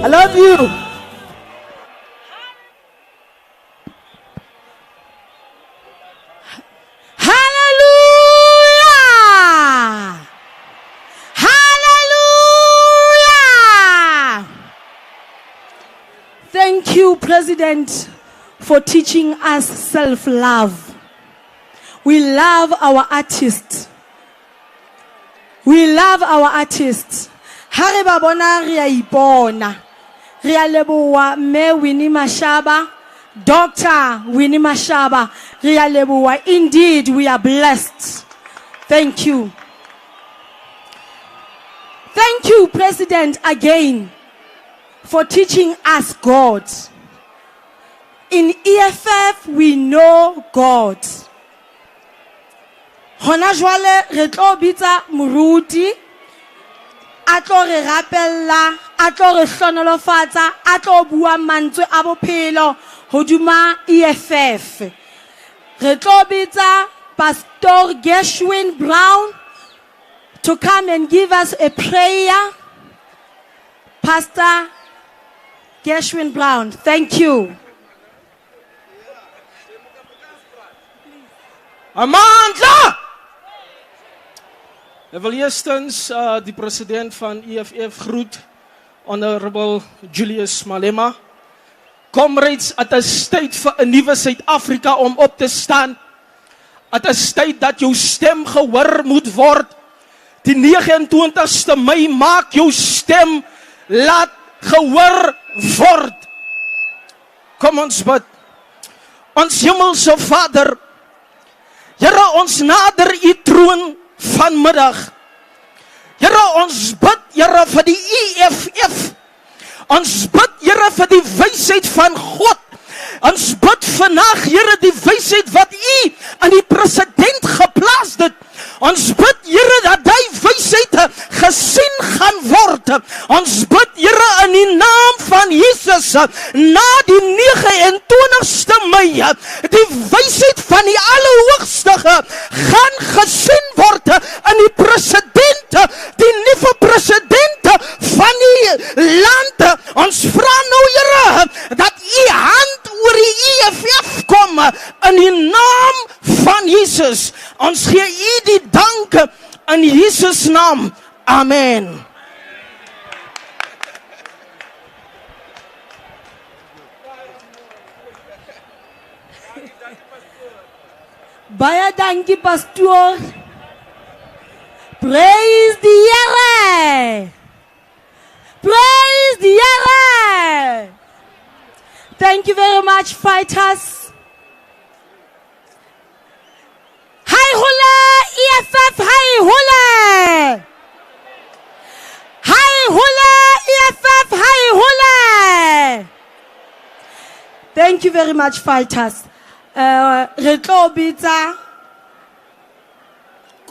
I love you. Hallelujah. Hallelujah. Thank you, President, for teaching us self-love. We love our artists. We love our artists. Hariba bona ria ibona. Ria leboa me Winnie Mashaba. Dr. Winnie Mashaba. Ria leboa. Indeed, we are blessed. Thank you. Thank you, President, again, for teaching us God. In EFF, we know God. Hona jwale re tlo bitsa moruti a tlo re rapella a tlo re hlonolofatsa a tlo bua mantswe a bophelo hoduma EFF. Re tlo bitsa Pastor Gershwin Brown to come and give us a prayer. Pastor Gershwin Brown, thank you. Amandla! Ik wil eerstens die president van EFF groet, Honorable Julius Malema. Comrades, het is tyd vir 'n nuwe Suid-Afrika om op te staan. Het is tyd dat jou stem gehoor moet word. Die 29ste Mei maak jou stem laat gehoor word. Kom ons bid. Ons hemelse Vader, Here, ons nader u troon vanmiddag. Here, ons bid, Here, vir die EFF. Ons bid, Here, vir die wysheid van God. Ons bid vandag, Here, die wysheid wat u aan die president geplaas het. Ons bid, Here, dat die wysheid gesien gaan word. Ons bid, Here, in die naam van Jesus, na die 29ste Mei, die wysheid van die Allerhoogste gaan gesien word in die president, die nuwe president van die land. Ons vra nou, Here, dat u hand oor die EFF kom in die naam van Jesus. Ons gee u die dank in Jesus naam. Amen. Baie dankie, pastoor. Praise the Here. Praise the Here. Thank you very much, fighters. Hi hula, EFF, hi hula. Hi hula, EFF, hi hula. Thank you very much, fighters. Re tlo bitsa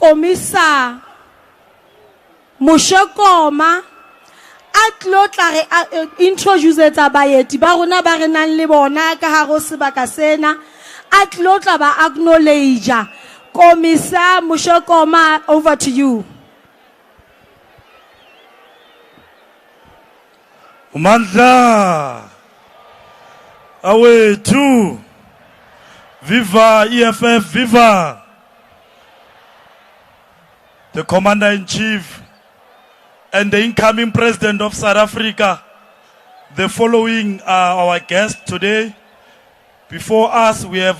komisa Moshokoma a tlo tla re introduce tsa baeti ba rona ba re nang le bona ka haro sebaka sena, a tlo tla ba acknowledge. Komisa Moshokoma, over to you. Umandla awe 2 Viva EFF, viva! the Commander-in-Chief, and the incoming President of South Africa. The following are our guests today. Before us, we have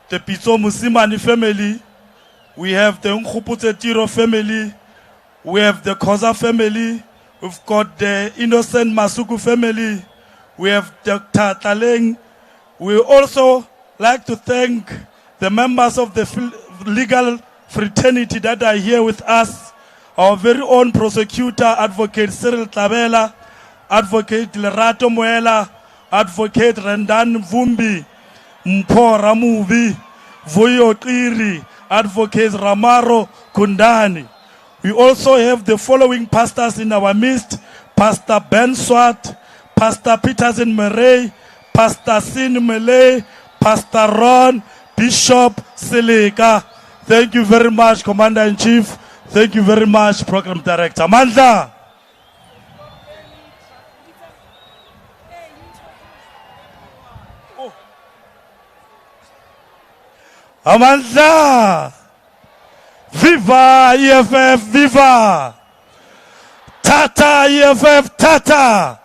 the Pitso Musimani family, we have the Nkgopotse Tiro family, we have the Khoza family, we've got the Innocent Masuku family, we have Dr. Taleng. We also like to thank the members of the legal fraternity that are here with us, our very own prosecutor, Advocate Cyril Tabela, Advocate Lerato Moela, Advocate Rendan Vumbi, Mpho Ramuvi, Vuyo Tiri, Advocate Ramaro Kundani. We also have the following pastors in our midst: Pastor Ben Swat, Pastor Peterson Murray, Pastor Sin Malay, Pastor Ron, Bishop Silika. Thank you very much, Commander-in-Chief. Thank you very much, Program Director. Mandla. Amandla. Viva EFF, viva. Tata EFF, tata.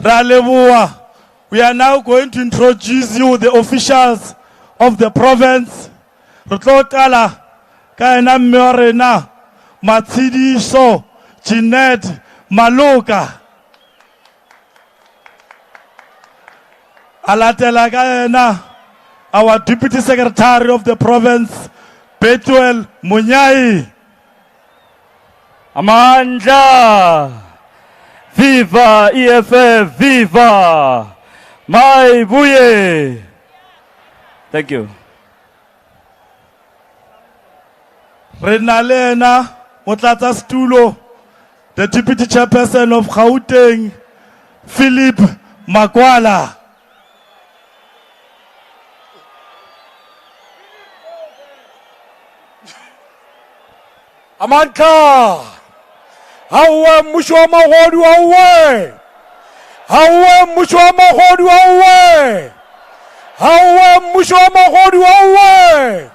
Ralebua. We are now going to introduce you, the officials of the province. Rotlokala, Kaina Morena, Matsidiso, Jeanette, Maluka. Alatela Kaina, our Deputy Secretary of the province, Betuel Munyai. Amandla. Viva EFF, viva! My buye! Thank you. Renalena Motlata Stulo, the Deputy Chairperson of Gauteng, Philip Makwala. Amandla. Hawe mushoma hodu hawe. Hawe mushoma hodu hawe. Hawe mushoma hodu hawe.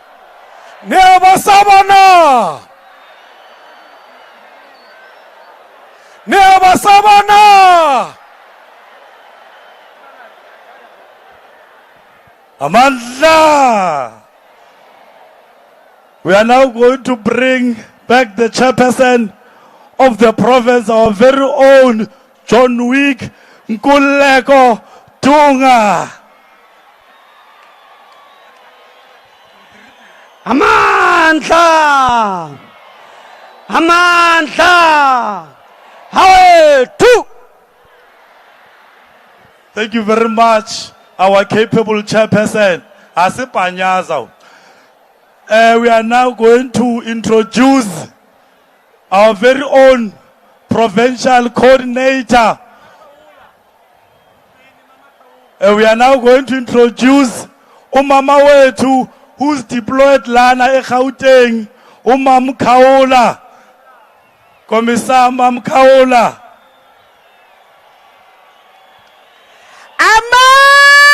Never sabana. Never sabana. Amandla. We are now going to bring back the chairperson of the province, our very own John Wick Nkuleko Tunga. Amandla. Amandla. Hawe tu. Thank you very much, our capable chairperson, Asipanyaza. We are now going to introduce our very own provincial coordinator. We are now going to introduce Umama Wetu, who's deployed Lana Gauteng, Umam Kaola, Commissar Mam Kaola. Amandla.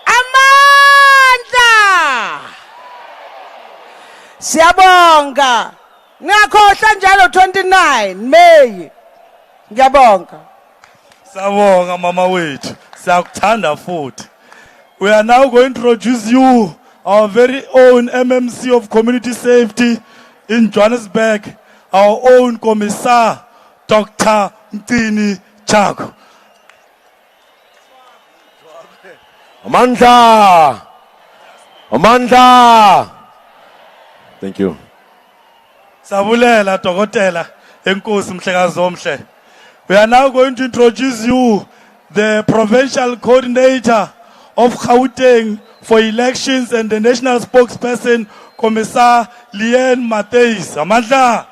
Amandla. Siyabonga. Ngakhohlwa njalo 29 May. Ngiyabonga. Sawonga Mama Wetu, siyakuthanda futhi. We are now going to introduce you, our very own MMC of Community Safety in Johannesburg, our own Commissar, Dr. Mtini Chako. Amandla. Amandla. Thank you. Sabulela Dokotela, Enkosi Mhlekazi Omhle. We are now going to introduce you, the provincial coordinator of Gauteng for elections and the national spokesperson, Commissar Lien Mateis. Amandla.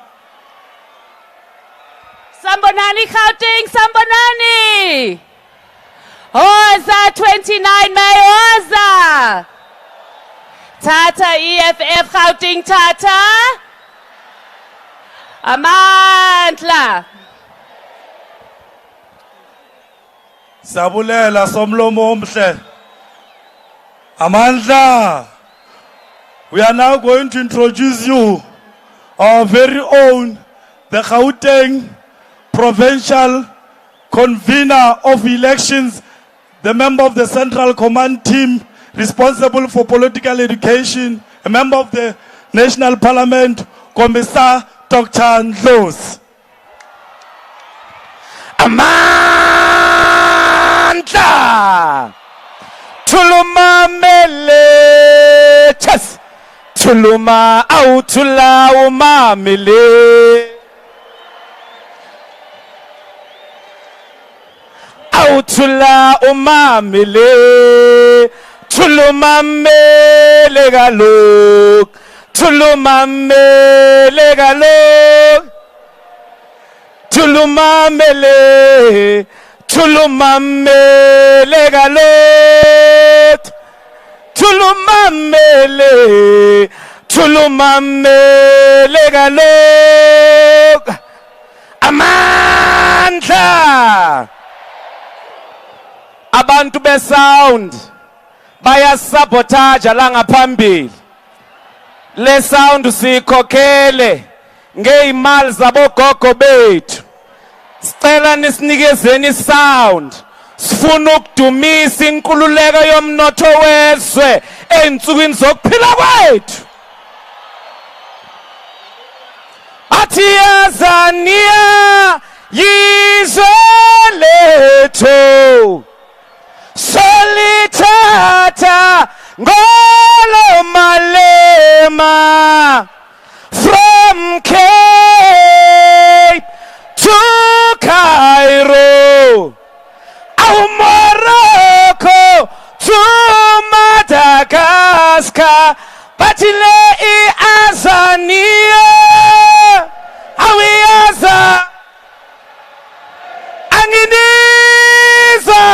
Sambonani Gauteng, Sambonani. Hoza 29 May, Hoza. Tata EFF Gauteng, Tata. Amandla. Sabulela Somlomo Omhle. Amandla, we are now going to introduce you our very own, the Gauteng Provincial Convener of Elections, the member of the Central Command Team responsible for political education, a member of the National Parliament, Commissar Dr. Ndlozi. Amandla! Tulumamele! Chas! Tuluma autula umamele! Autula umamele! Tulumamele galuk! Tulumamele galuk! Tulumamele! Tulumamele galot! Tulumamele! Tulumamele galot! Amandla! Abantu besound bayasabotaja la ngaphambili. Le sound sikhokhele ngeimali zabogogo bethu. Sicela nisinikezeni sound. Sifuna ukudumisa inkululeko yomnotho wezwe einsukwini zokuphila kwethu. Athi yazania yizwe lethu. Solitata ngolo Malema. From Cape to Cairo, Morocco to Madagascar, Batile Azania, Awiaza, Anginiza,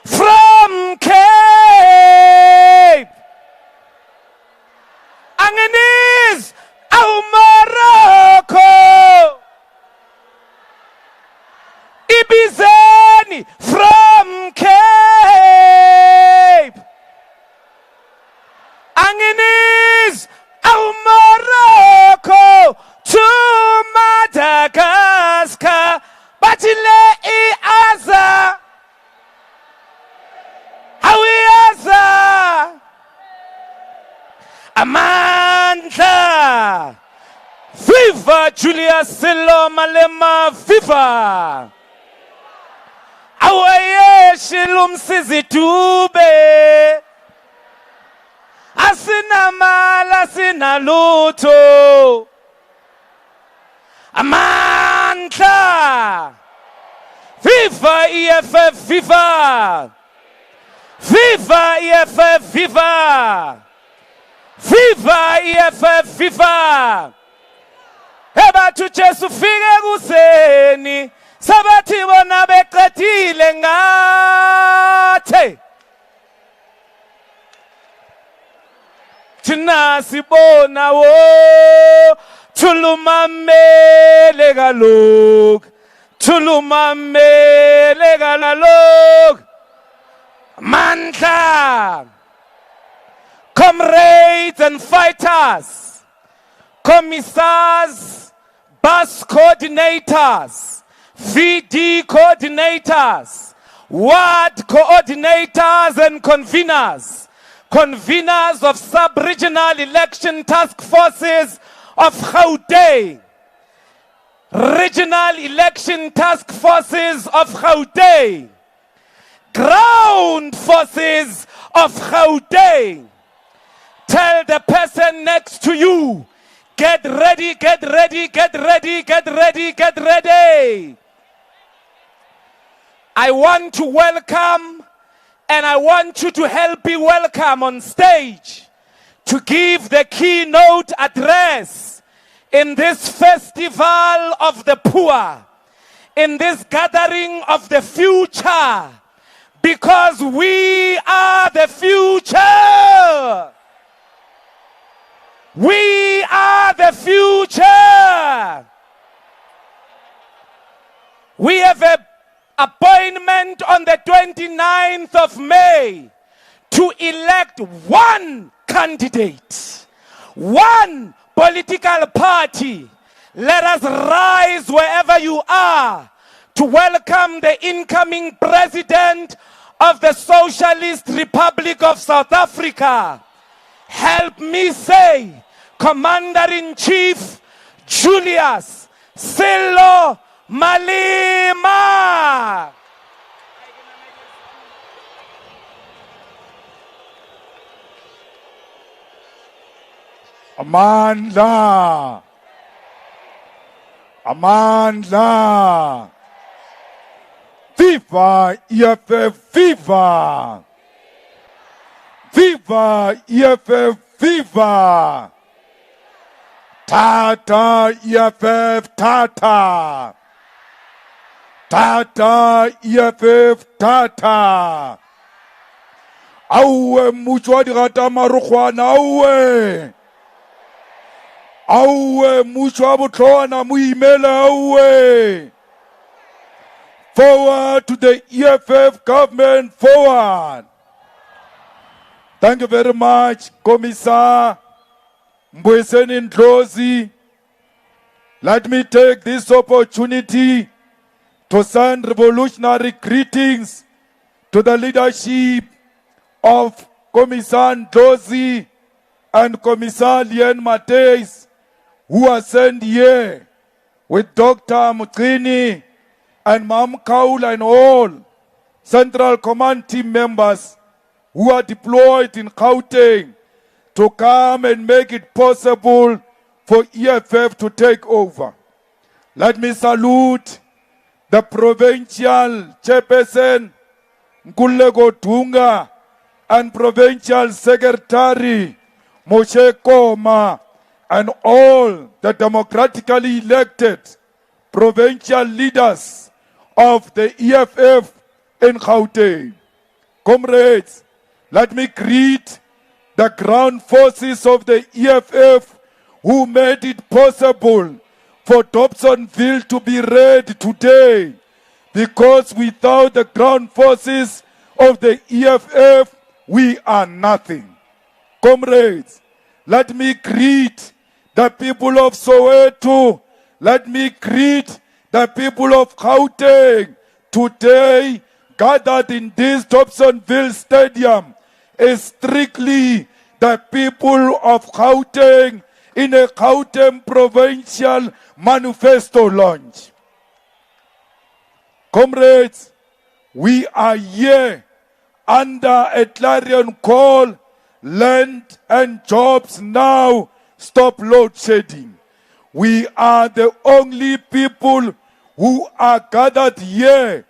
from Cape, Anginiz, Morocco, Ibizani from Cape, Anginiz, Morocco to Madagascar, Batile Aza, Hawiaza, Amandla. Viva Julius Malema, viva! Awaye shilumsizi tube. Asina mala, asina luto. Amandla! Viva EFF, viva! Viva EFF, viva! Viva EFF, viva! Eba tuchesu fige kuseni sabati bona beqedile ngathi thina sibona wo tulumamele galok tulumamele galok Mandla, comrades and fighters, commissars, bus coordinators, VD coordinators, ward coordinators and conveners, conveners of sub-regional election task forces of Gauteng, regional election task forces of Gauteng, ground forces of Gauteng. Tell the person next to you, get ready, get ready, get ready, get ready, get ready. I want to welcome, and I want you to help me welcome on stage to give the keynote address in this festival of the poor, in this gathering of the future, because we are the future. We are the future. We have appointment on the 29th of May to elect one candidate, one political party. Let us rise wherever you are to welcome the incoming president of the Socialist Republic of South Africa. Help me say, Commander-in-Chief Julius Sello Malema. Amandla. Amandla. Viva EFF, viva! Viva EFF, viva! Tata EFF, tata! Tata EFF, tata! Auwe muchwa dirata marukwana, auwe! Auwe muchwa butlwana muimele, auwe! Forward to the EFF government, forward. Thank you very much, Commissar Mbuyiseni Ndlozi. Let me take this opportunity to send revolutionary greetings to the leadership of Commissar Ndlozi and Commissar Lien Mateis, who are sent here with Dr. Mutrini and Mam Kaula and all Central Command team members who are deployed in Gauteng to come and make it possible for EFF to take over. Let me salute the Provincial Chairperson, Nkululeko Dunga, and Provincial Secretary, Moshe Koma, and all the democratically elected provincial leaders of the EFF in Gauteng. Comrades, let me greet the ground forces of the EFF who made it possible for Dobsonville to be read today, because without the ground forces of the EFF, we are nothing. Comrades, let me greet the people of Soweto. Let me greet the people of Gauteng today gathered in this Dobsonville Stadium is strictly the people of Gauteng in a Gauteng Provincial Manifesto launch. Comrades, we are here under a clarion call, land and jobs now, stop load shedding. We are the only people who are gathered here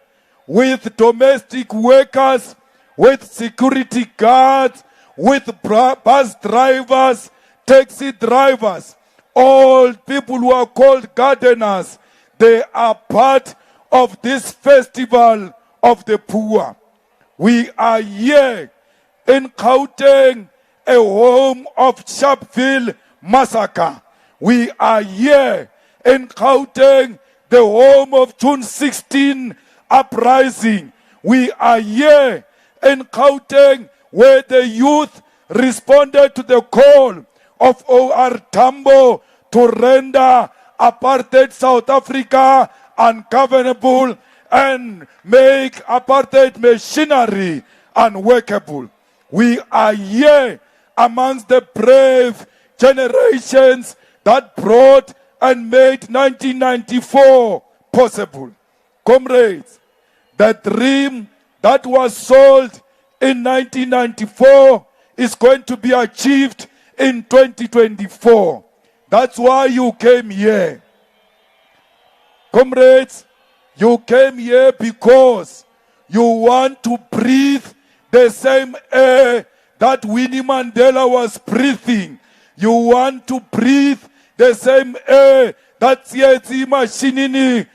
with domestic workers, with security guards, with bus drivers, taxi drivers, all people who are called gardeners. They are part of this festival of the poor. We are here in Gauteng, a home of Sharpeville massacre. We are here in Gauteng, the home of June 16 uprising. We are here in Gauteng, where the youth responded to the call of O.R. Tambo to render apartheid South Africa ungovernable and make apartheid machinery unworkable. We are here amongst the brave generations that brought and made 1994 possible. Comrades, the dream that was sold in 1994 is going to be achieved in 2024. That's why you came here. Comrades, you came here because you want to breathe the same air that Winnie Mandela was breathing. You want to breathe the same air that CIC Mashinini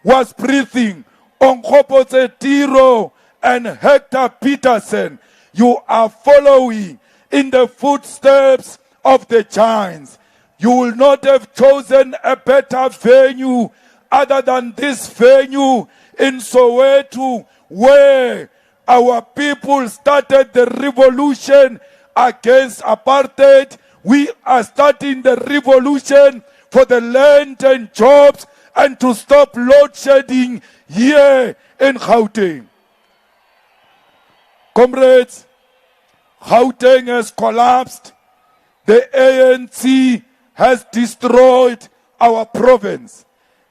was breathing. Onkgopo Tiro and Hector Peterson, you are following in the footsteps of the giants. You will not have chosen a better venue other than this venue in Soweto, where our people started the revolution against apartheid. We are starting the revolution for the land and jobs and to stop load shedding here in Gauteng. Comrades, Gauteng has collapsed. The ANC has destroyed our province.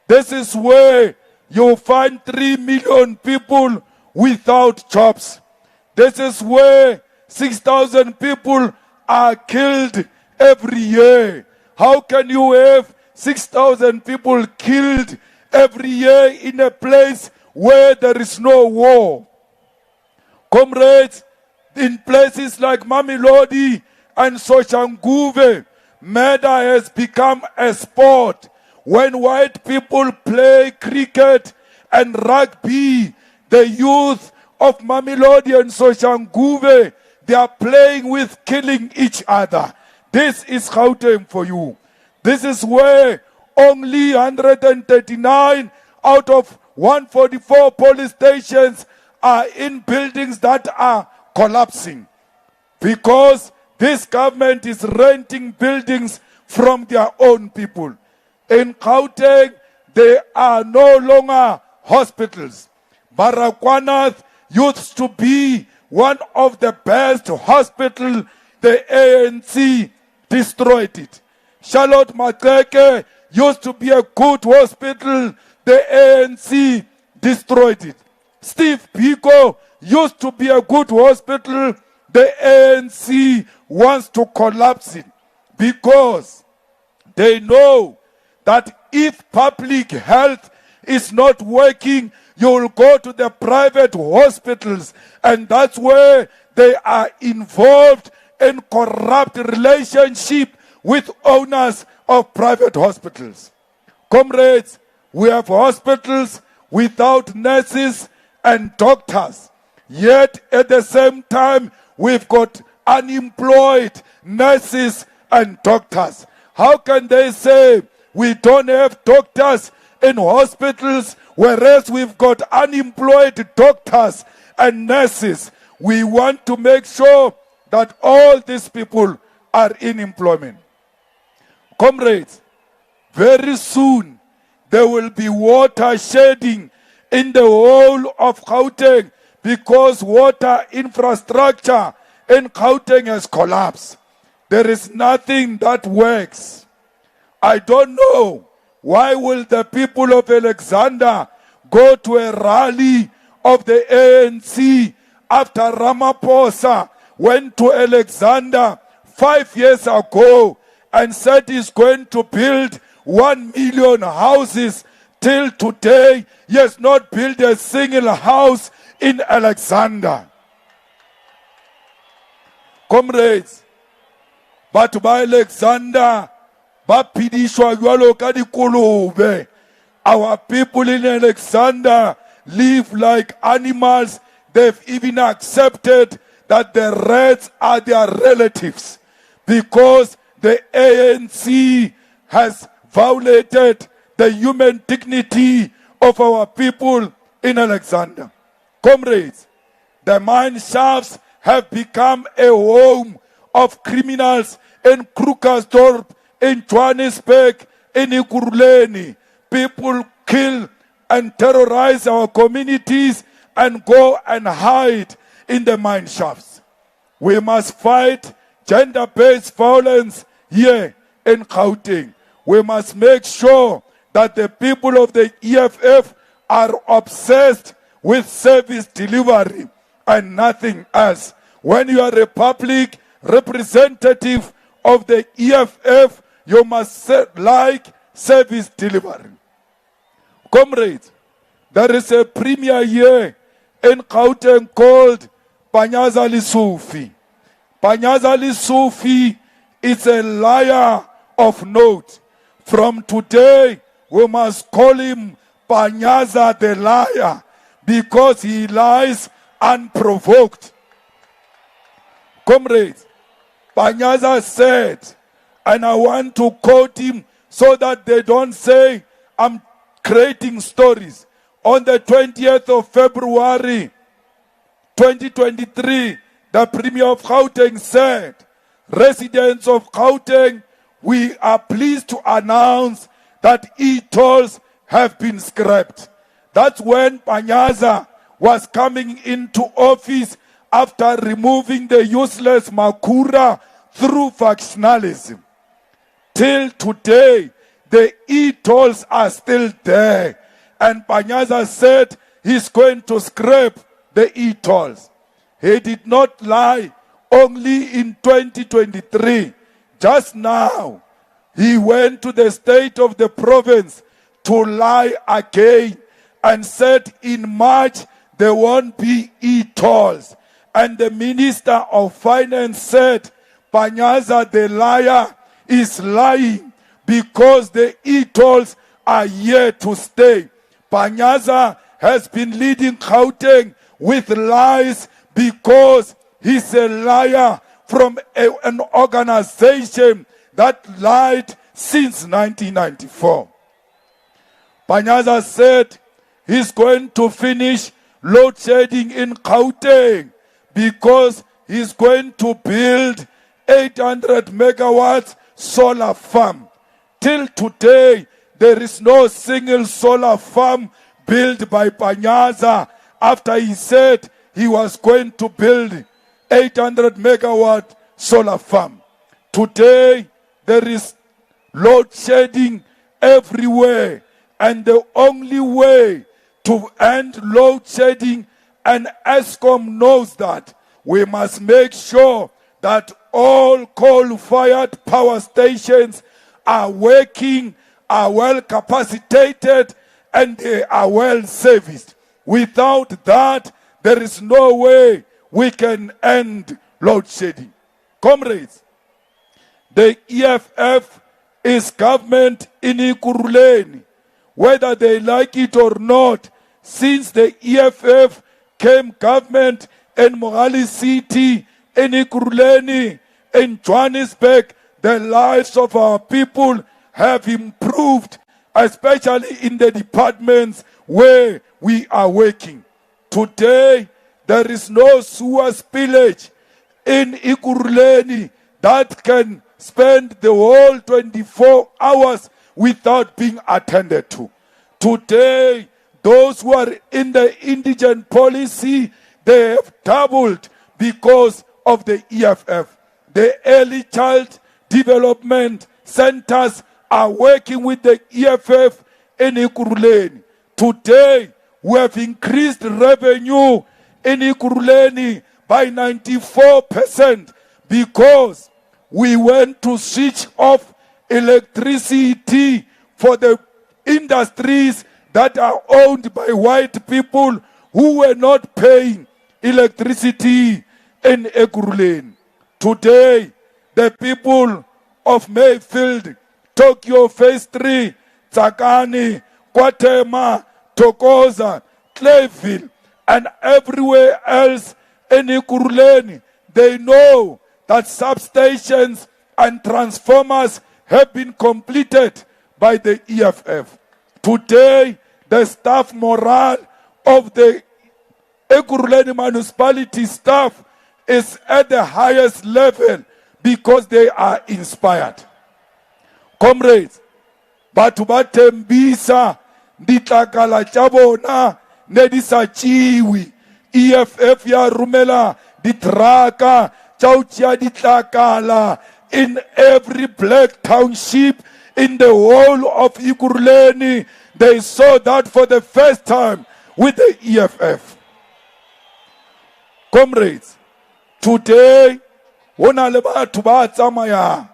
This is where you find 3 million people without jobs. This is where 6,000 people are killed every year. How can you have 6,000 people killed every year in a place where there is no war? Comrades, in places like Mamelodi and Soshanguve, murder has become a sport. When white people play cricket and rugby, the youth of Mamelodi and Soshanguve, they are playing with killing each other. This is Gauteng for you. This is where only 139 out of 144 police stations are in buildings that are collapsing, because this government is renting buildings from their own people. In Gauteng, there are no longer hospitals. Baragwanath used to be one of the best hospitals. The ANC destroyed it. Charlotte Maxeke used to be a good hospital. The ANC destroyed it. Steve Biko used to be a good hospital. The ANC wants to collapse it because they know that if public health is not working, you will go to the private hospitals, and that's where they are involved in corrupt relationship with owners of private hospitals. Comrades, we have hospitals without nurses and doctors, yet at the same time we've got unemployed nurses and doctors. How can they say we don't have doctors in hospitals, whereas we've got unemployed doctors and nurses? We want to make sure that all these people are in employment. Comrades, very soon there will be water shedding in the whole of Gauteng because water infrastructure in Gauteng has collapsed. There is nothing that works. I don't know why will the people of Alexander go to a rally of the ANC after Ramaphosa went to Alexander 5 years ago and said he's going to build 1 million houses. Till today, he has not built a single house in Alexander. Comrades, but by Alexander, bapidishwa jwalo ka dikolobe. Our people in Alexander live like animals. They've even accepted that the rats are their relatives because the ANC has violated the human dignity of our people in Alexander. Comrades, the mine shafts have become a home of criminals in Krugersdorp, in Johannesburg, in Ekurhuleni. People kill and terrorize our communities and go and hide in the mine shafts. We must fight gender-based violence here in Gauteng. We must make sure that the people of the EFF are obsessed with service delivery and nothing else. When you are a public representative of the EFF, you must like service delivery. Comrades, there is a premier here in Gauteng called Panyaza Lisufi. Panyaza Lisufi is a liar of note. From today, we must call him Panyaza the liar because he lies unprovoked. Comrades, Panyaza said, and I want to quote him so that they don't say I'm creating stories. On the 20th of February 2023, the Premier of Gauteng said, residents of Gauteng, we are pleased to announce that e-tolls have been scrapped. That's when Panyaza was coming into office after removing the useless Makura through factionalism. Till today, the e-tolls are still there. And Panyaza said he's going to scrap the e-tolls. He did not lie only in 2023. Just now, he went to the state of the province to lie again and said in March there won't be e-tolls. And the Minister of Finance said, Panyaza the liar is lying because the e-tolls are here to stay. Panyaza has been leading Gauteng with lies because he's a liar from an organization that lied since 1994. Panyaza said he's going to finish load shedding in Gauteng because he's going to build 800 megawatts solar farm. Till today, there is no single solar farm built by Panyaza after he said he was going to build 800 megawatt solar farm. Today, there is load shedding everywhere. And the only way to end load shedding, and Eskom knows that, we must make sure that all coal-fired power stations are working, are well capacitated, and they are well serviced. Without that, there is no way we can end load shedding. Comrades, the EFF is government in Ekurhuleni. Whether they like it or not, since the EFF came government in Mogale City, in Ekurhuleni, in Johannesburg, the lives of our people have improved, especially in the departments where we are working. Today, there is no sewer spillage in Ekurhuleni that can spend the whole 24 hours without being attended to. Today, those who are in the indigent policy, they have doubled because of the EFF. The early child development centers are working with the EFF in Ekurhuleni. Today, we have increased revenue in Ekurhuleni by 94% because we went to switch off electricity for the industries that are owned by white people who were not paying electricity in Ekurhuleni. Today, the people of Mayfield, Tokyo Phase 3, Tsakani, Kwatema, Tokoza, Clayville, and everywhere else in Ekurhuleni, they know that substations and transformers have been completed by the EFF. Today, the staff morale of the Ekurhuleni municipality staff is at the highest level because they are inspired. Comrades, batho ba tembisa ditlakala tša bona ne di sa tšewe. EFF ya rumela ditraka tša go tšea ditlakala in every black township in the whole of Ekurhuleni. They saw that for the first time with the EFF. Comrades, today, hona le batho ba tsamayang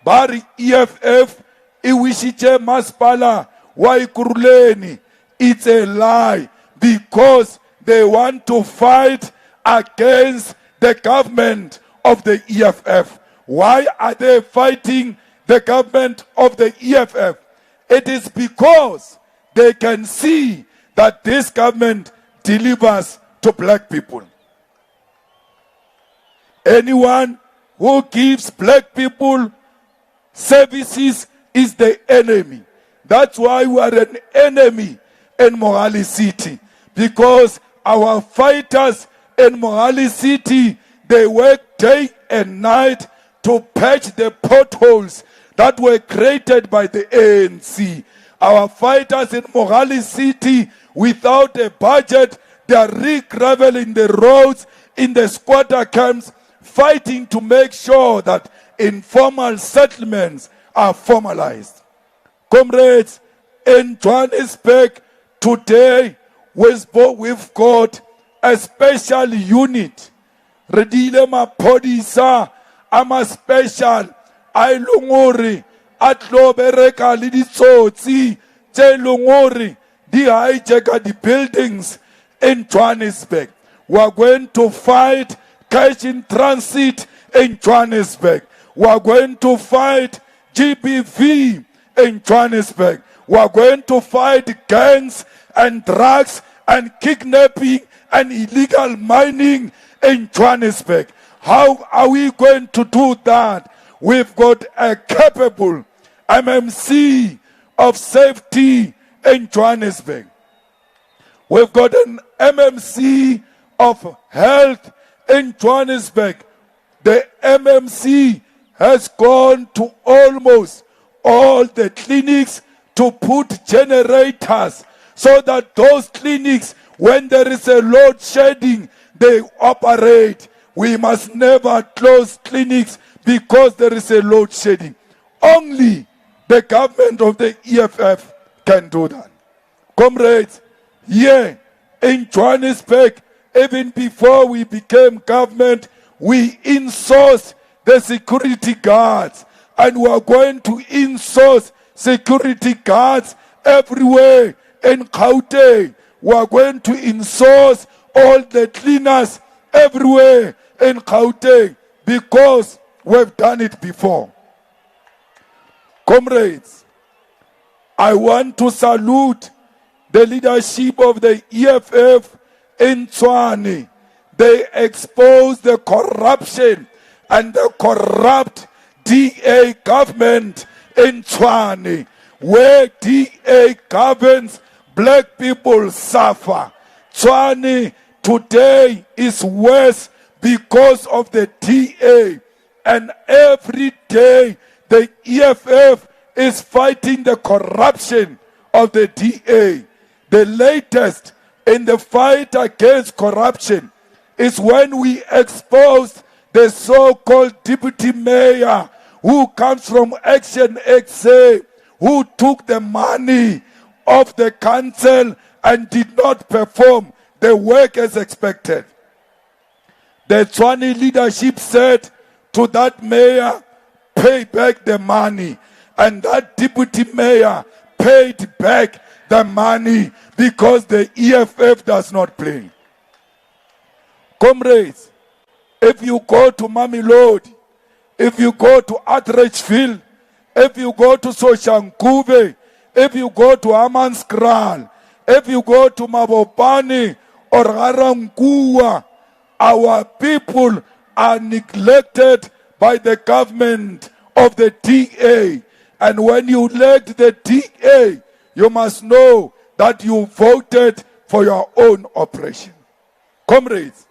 ba re EFF e wishitše masepala wa Ekurhuleni. It's a lie because they want to fight against the government of the EFF. Why are they fighting the government of the EFF? It is because they can see that this government delivers to black people. Anyone who gives black people services is the enemy. That's why we are an enemy in Mogale City, because our fighters in Mogale City, they work day and night to patch the potholes that were created by the ANC. Our fighters in Mogale City, without a budget, they are re-graveling the roads in the squatter camps, fighting to make sure that informal settlements are formalized. Comrades, in Johannesburg today, we've got a special unit. Redile maphodisa ama special ailunguri atlo bereka le ditsotsi tse lunguri di hijack the buildings in Johannesburg. We are going to fight cash in transit in Johannesburg. We are going to fight GBV in Johannesburg. We are going to fight gangs and drugs and kidnapping and illegal mining in Johannesburg. How are we going to do that? We've got a capable MMC of safety in Johannesburg. We've got an MMC of health in Johannesburg. The MMC has gone to almost all the clinics to put generators so that those clinics, when there is a load shedding, they operate. We must never close clinics because there is a load shedding. Only the government of the EFF can do that. Comrades, here in Johannesburg, even before we became government, we insourced the security guards, and we are going to insource security guards everywhere in Gauteng. We are going to insource all the cleaners everywhere in Gauteng because we've done it before. Comrades, I want to salute the leadership of the EFF in Tshwane. They exposed the corruption and the corrupt DA government in Tshwane. Where DA governs, black people suffer. Tshwane today is worse because of the DA. And every day the EFF is fighting the corruption of the DA. The latest in the fight against corruption is when we exposed the so-called deputy mayor who comes from Action XA, who took the money of the council and did not perform the work as expected. The Tshwane leadership said to that mayor, pay back the money. And that deputy mayor paid back the money because the EFF does not play. Comrades, if you go to Mamelodi, if you go to Atteridgeville, if you go to Soshanguve, if you go to Hammanskraal, if you go to Mabopane or Garankuwa, our people are neglected by the government of the DA. And when you elect the DA, you must know that you voted for your own oppression. Comrades,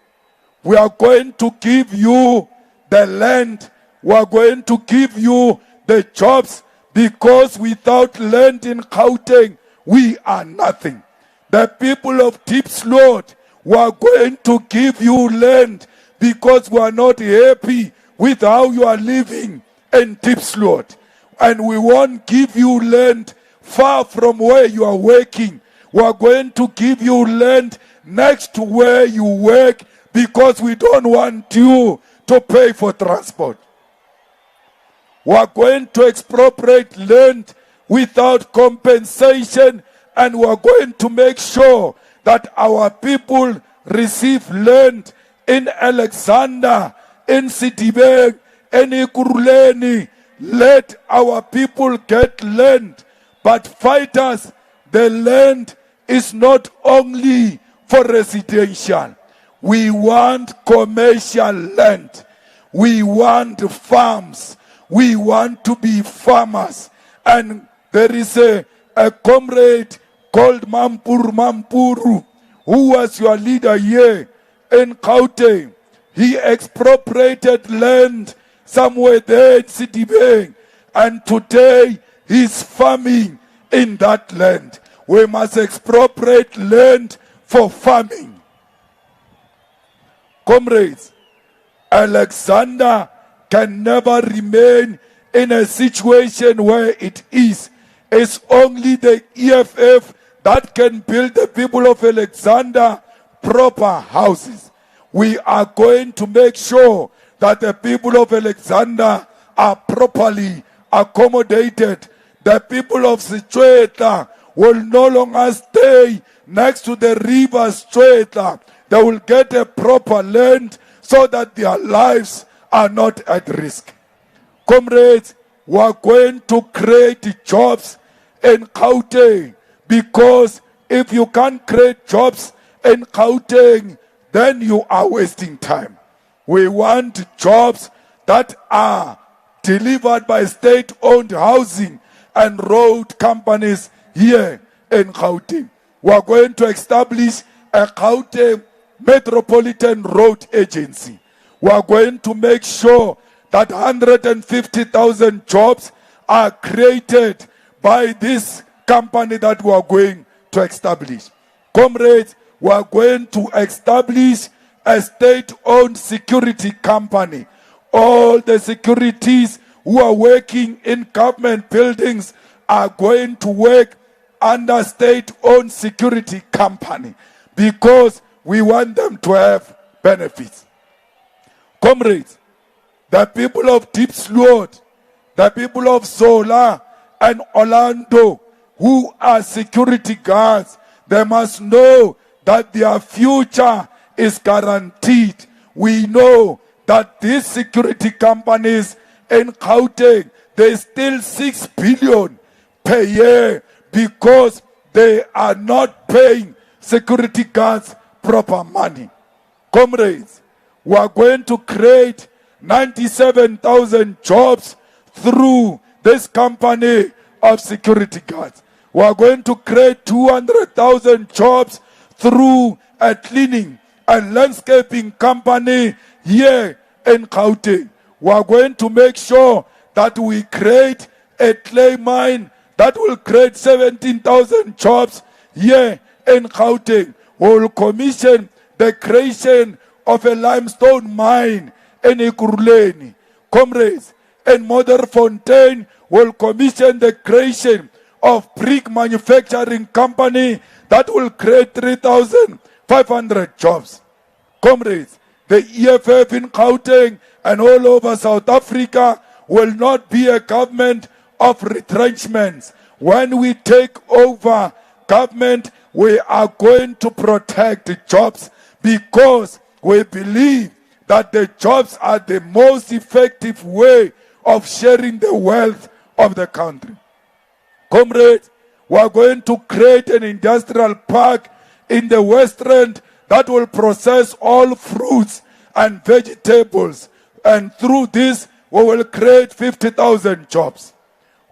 we are going to give you the land. We are going to give you the jobs, because without land in Gauteng, we are nothing. The people of Diepsloot, we are going to give you land because we are not happy with how you are living in Diepsloot. And we won't give you land far from where you are working. We are going to give you land next to where you work because we don't want you to pay for transport. We are going to expropriate land without compensation, and we are going to make sure that our people receive land in Alexander, in Citibank, in Ekurhuleni. Let our people get land. But fighters, the land is not only for residential. We want commercial land. We want farms. We want to be farmers. And there is a comrade called Mampuru, who was your leader here in Gauteng. He expropriated land somewhere there in Citibank, and today he's farming in that land. We must expropriate land for farming. Comrades, Alexander can never remain in a situation where it is. It's only the EFF that can build the people of Alexander proper houses. We are going to make sure that the people of Alexander are properly accommodated. The people of Sitwetla will no longer stay next to the river Sitwetla. They will get a proper land so that their lives are not at risk. Comrades, we are going to create jobs in Gauteng, because if you can't create jobs in Gauteng, then you are wasting time. We want jobs that are delivered by state-owned housing and road companies here in Gauteng. We are going to establish a Gauteng Metropolitan Road Agency. We are going to make sure that 150,000 jobs are created by this company that we are going to establish. Comrades, we are going to establish a state-owned security company. All the securities who are working in government buildings are going to work under state-owned security company, because we want them to have benefits. Comrades, the people of Deep Sloot, the people of Zola and Orlando, who are security guards, they must know that their future is guaranteed. We know that these security companies in Gauteng, they steal 6 billion per year because they are not paying security guards proper money. Comrades, we are going to create 97,000 jobs through this company of security guards. We are going to create 200,000 jobs through a cleaning and landscaping company here in Gauteng. We are going to make sure that we create a clay mine that will create 17,000 jobs here in Gauteng. We will commission the creation of a limestone mine in Ekurhuleni. Comrades, in Modderfontein will commission the creation of brick manufacturing company that will create 3,500 jobs. Comrades, the EFF in Gauteng and all over South Africa will not be a government of retrenchments. When we take over government, we are going to protect jobs, because we believe that the jobs are the most effective way of sharing the wealth of the country. Comrades, we are going to create an industrial park in the West End that will process all fruits and vegetables, and through this we will create 50,000 jobs.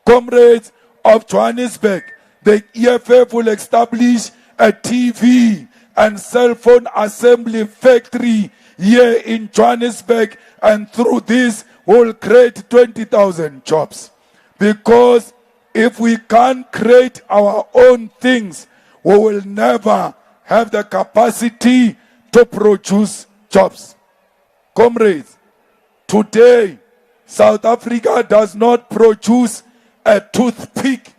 Comrades of Johannesburg, the EFF will establish a TV and cell phone assembly factory here in Johannesburg, and through this we will create 20,000 jobs. Because if we can't create our own things, we will never have the capacity to produce jobs. Comrades, today South Africa does not produce a toothpick.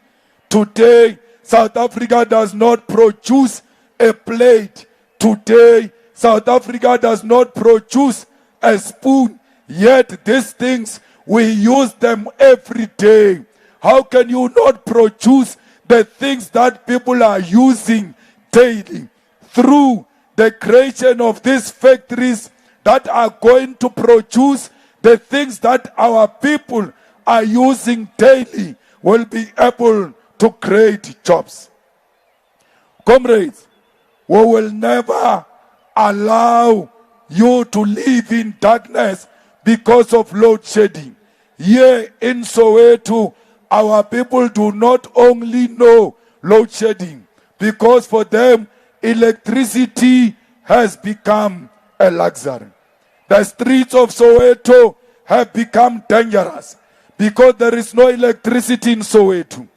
Today South Africa does not produce a plate. Today South Africa does not produce a spoon. Yet these things, we use them every day. How can you not produce the things that people are using daily? Through the creation of these factories that are going to produce the things that our people are using daily, will be able to create jobs. Comrades, we will never allow you to live in darkness because of load shedding. Here in Soweto, our people do not only know load shedding. because for them, electricity has become a luxury. The streets of Soweto have become dangerous because there is no electricity in Soweto.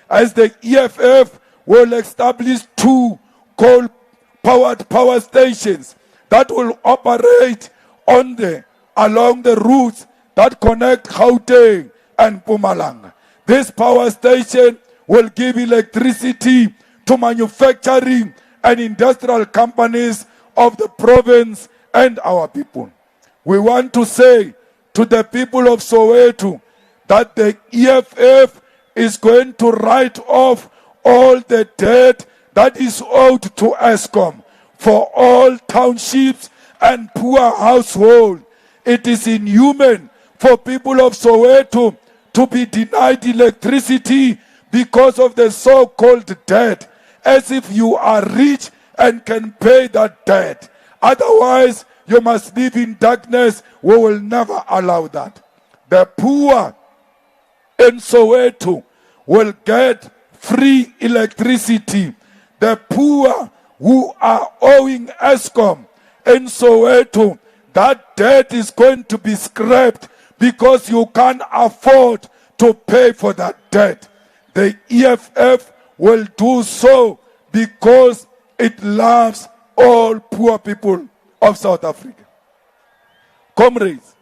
As the EFF will establish 2 coal-powered power stations that will operate along the routes that connect Gauteng and Mpumalanga. This power station will give electricity to manufacturing and industrial companies of the province and our people. We want to say to the people of Soweto that the EFF is going to write off all the debt that is owed to Eskom for all townships and poor households. It is inhuman for people of Soweto to be denied electricity because of the so-called debt, as if you are rich and can pay that debt. Otherwise, you must live in darkness. We will never allow that. The poor in Soweto will get free electricity. The poor who are owing Eskom in Soweto, that debt is going to be scrapped because you can't afford to pay for that debt. The EFF will do so because it loves all poor people of South Africa. Comrades,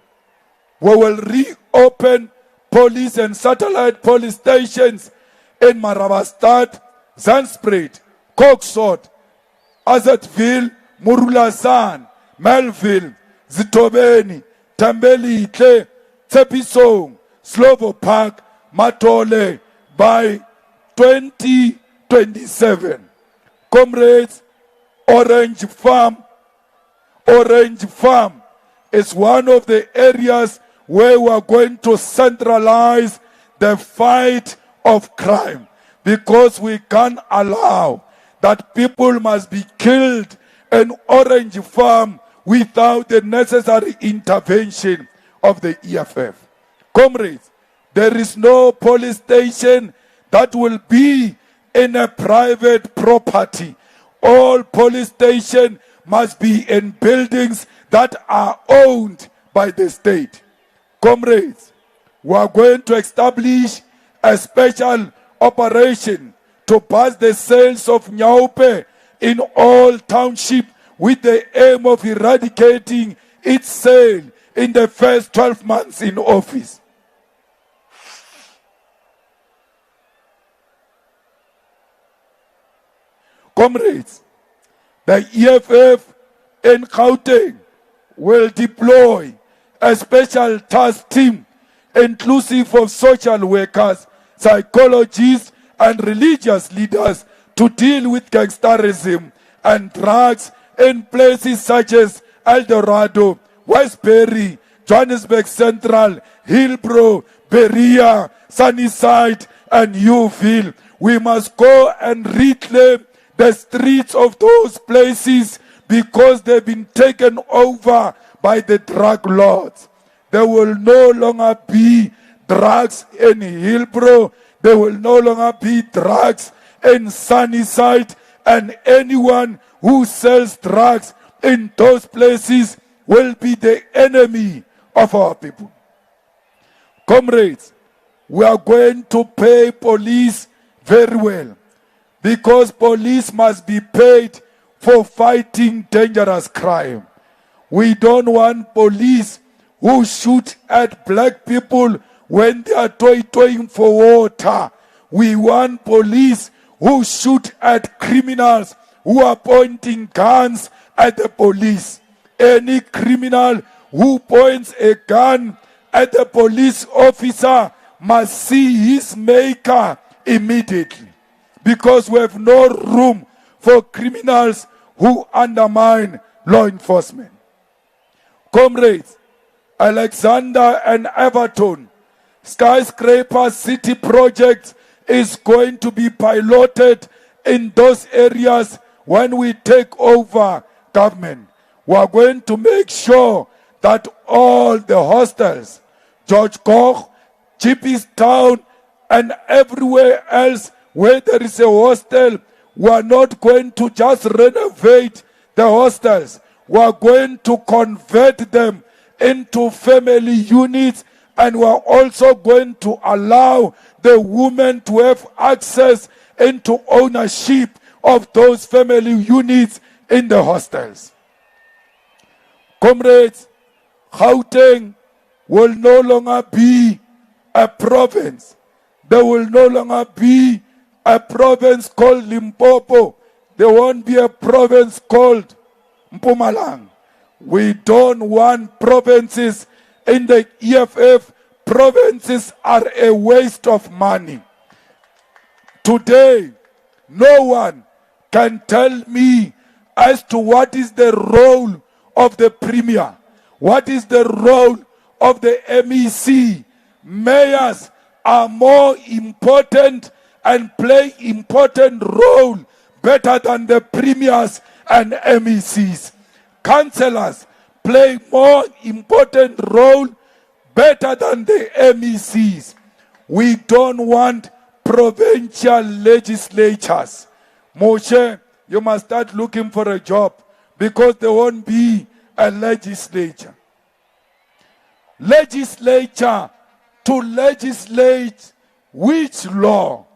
we will reopen police and satellite police stations in Marabastad, Zandspruit, Koksod, Azatville, Murulasan, Melville, Zitobeni, Tambelitle, Tsepisong, Slovo Park, Matole by 2027. Comrades, Orange Farm is one of the areas where we are going to centralize the fight of crime, because we can't allow that people must be killed in Orange Farm without the necessary intervention of the EFF. Comrades, there is no police station that will be in a private property. All police stations must be in buildings that are owned by the state. Comrades, we are going to establish a special operation to pass the sales of Nyaupe in all townships with the aim of eradicating its sale in the first 12 months in office. Comrades, the EFF in Gauteng will deploy a special task team inclusive of social workers, psychologists, and religious leaders to deal with gangsterism and drugs in places such as El Dorado, Westbury, Johannesburg Central, Hillbrow, Berea, Sunnyside, and Newville. We must go and reclaim the streets of those places because they've been taken over by the drug lords. There will no longer be drugs in Hillbrow. There will no longer be drugs in Sunnyside, and anyone who sells drugs in those places will be the enemy of our people. Comrades, we are going to pay police very well, because police must be paid for fighting dangerous crime. We don't want police who shoot at black people when they are toiling for water. We want police who shoot at criminals who are pointing guns at the police. Any criminal who points a gun at the police officer must see his maker immediately, because we have no room for criminals who undermine law enforcement. Comrades, Alexander and Everton skyscraper city project is going to be piloted in those areas when we take over government. We are going to make sure that all the hostels, George Koch, Chippies Town, and everywhere else where there is a hostel we are not going to just renovate the hostels. We are going to convert them into family units, and we are also going to allow the women to have access into ownership of those family units in the hostels. Comrades, Gauteng will no longer be a province. There will no longer be a province called Limpopo. There won't be a province called Mpumalanga. We don't want provinces in the EFF. Provinces are a waste of money. Today, no one can tell me as to what is the role of the Premier. What is the role of the MEC? Mayors are more important and play important role better than the premiers and MECs. Councillors play more important role better than the MECs. We don't want provincial legislatures. Moshe, you must start looking for a job because there won't be a legislature. Legislature to legislate which law?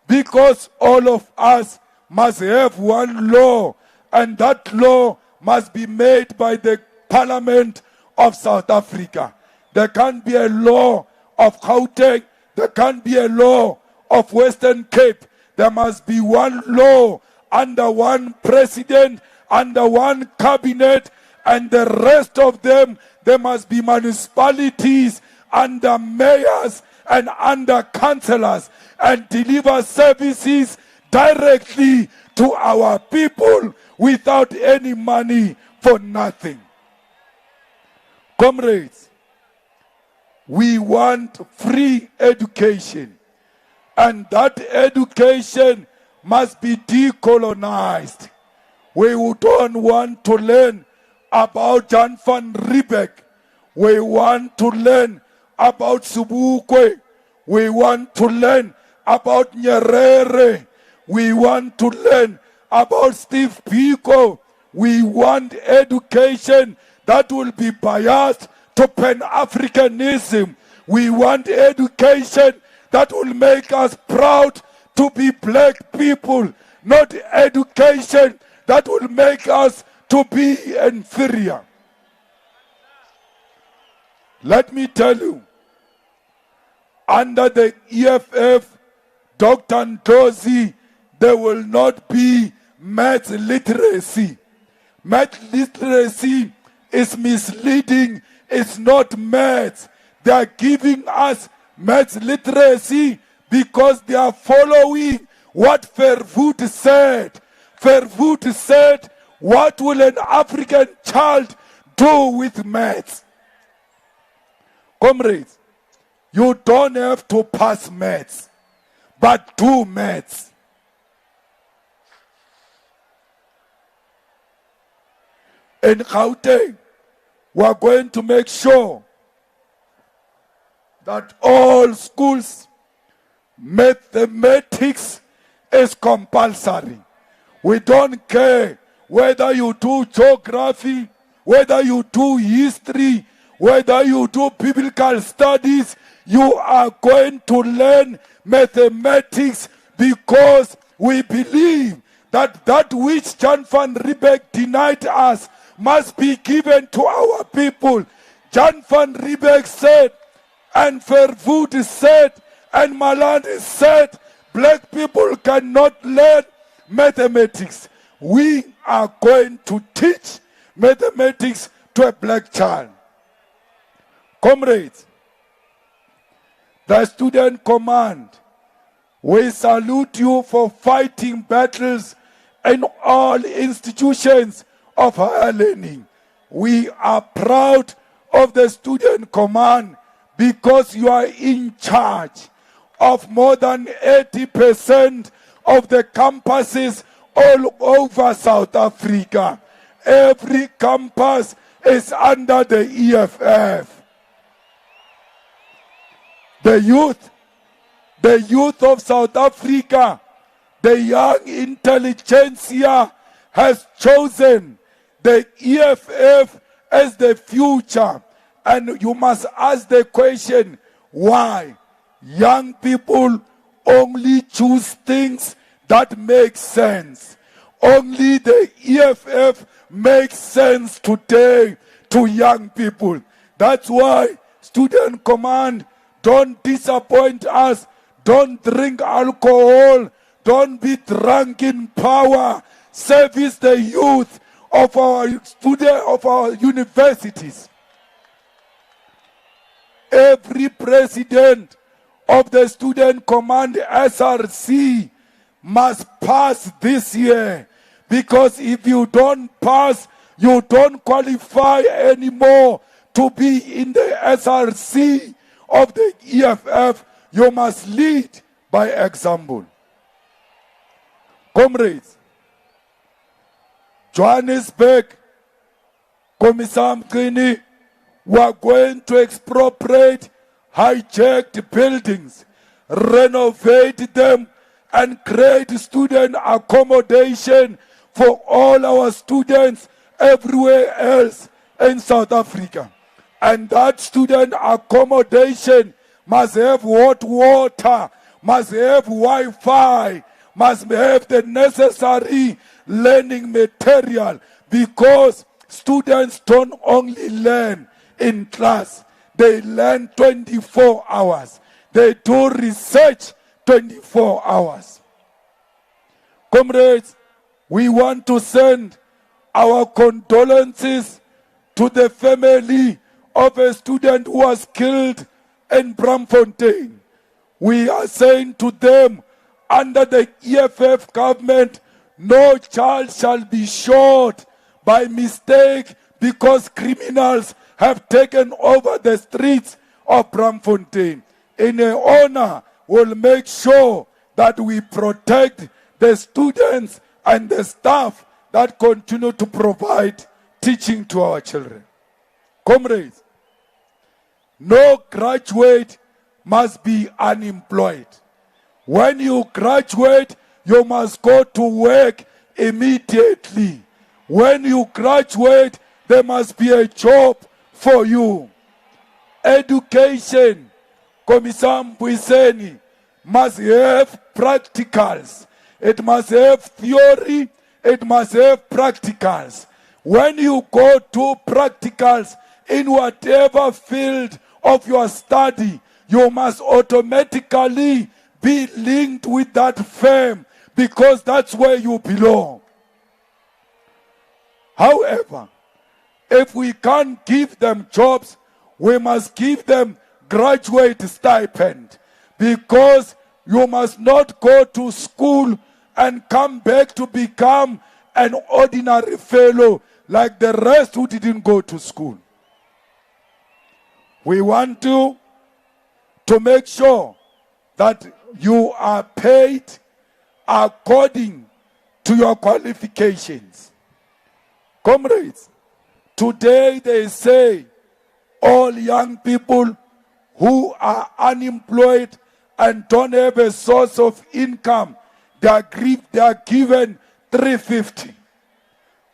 Because all of us must have one law, and that law must be made by the Parliament of South Africa. There can't be a law of Gauteng. There can't be a law of Western Cape. There must be one law under one president, under one cabinet, and the rest of them, there must be municipalities under mayors and under councillors, and deliver services directly to our people without any money for nothing. Comrades, we want free education, and that education must be decolonized. We don't want to learn about Jan van Riebeck. We want to learn about Subukwe. We want to learn about Nyerere. We want to learn about Steve Biko. We want education that will be biased to Pan-Africanism. We want education that will make us proud to be black people, not education that will make us to be inferior. Let me tell you, under the EFF, Dr. Ndozi, there will not be maths literacy. Maths literacy is misleading. It's not maths. They are giving us maths literacy because they are following what Verwoerd said. Verwoerd said, what will an African child do with maths? Comrades, you don't have to pass maths, but do maths. In Gauteng, we are going to make sure that all schools, mathematics is compulsory. We don't care whether you do geography, whether you do history, whether you do biblical studies, you are going to learn mathematics because we believe that that which Jan van Riebeck denied us must be given to our people. Jan van Riebeck said, and Verwoerd said, and Malani said, black people cannot learn mathematics. We are going to teach mathematics to a black child. Comrades, the Student Command, we salute you for fighting battles in all institutions of higher learning. We are proud of the Student Command because you are in charge of more than 80% of the campuses all over South Africa. Every campus is under the EFF. The youth of South Africa the young intelligentsia has chosen the EFF as the future. And you must ask the question, why? Young people only choose things that make sense. Only the EFF makes sense today to young people. That's why Student Command, don't disappoint us. Don't drink alcohol. Don't be drunk in power. Service the youth of our universities. Every president of the Student Command SRC must pass this year, because if you don't pass, you don't qualify anymore to be in the SRC of the EFF. You must lead by example. Comrades, Johannesburg, Commissar Mgini, we are going to expropriate hijacked buildings, renovate them, and create student accommodation for all our students everywhere else in South Africa. And that student accommodation must have hot water, must have Wi-Fi, must have the necessary learning material, because students don't only learn in class, they learn 24 hours. They do research 24 hours. Comrades, we want to send our condolences to the family of a student who was killed in Braamfontein. We are saying to them, under the EFF government, no child shall be shot by mistake because criminals have taken over the streets of Braamfontein. In honor, we'll make sure that we protect the students and the staff that continue to provide teaching to our children. Comrades, no graduate must be unemployed. When you graduate, you must go to work immediately. When you graduate, there must be a job for you. Education, Commissar Mbuiseni, must have practicals. It must have theory, it must have practicals. When you go to practicals in whatever field of your study, you must automatically be linked with that firm, because that's where you belong. However, if we can't give them jobs, we must give them graduate stipend, because you must not go to school and come back to become an ordinary fellow like the rest who didn't go to school. We want to make sure that you are paid according to your qualifications. Comrades, today they say all young people who are unemployed and don't have a source of income, they are given 350.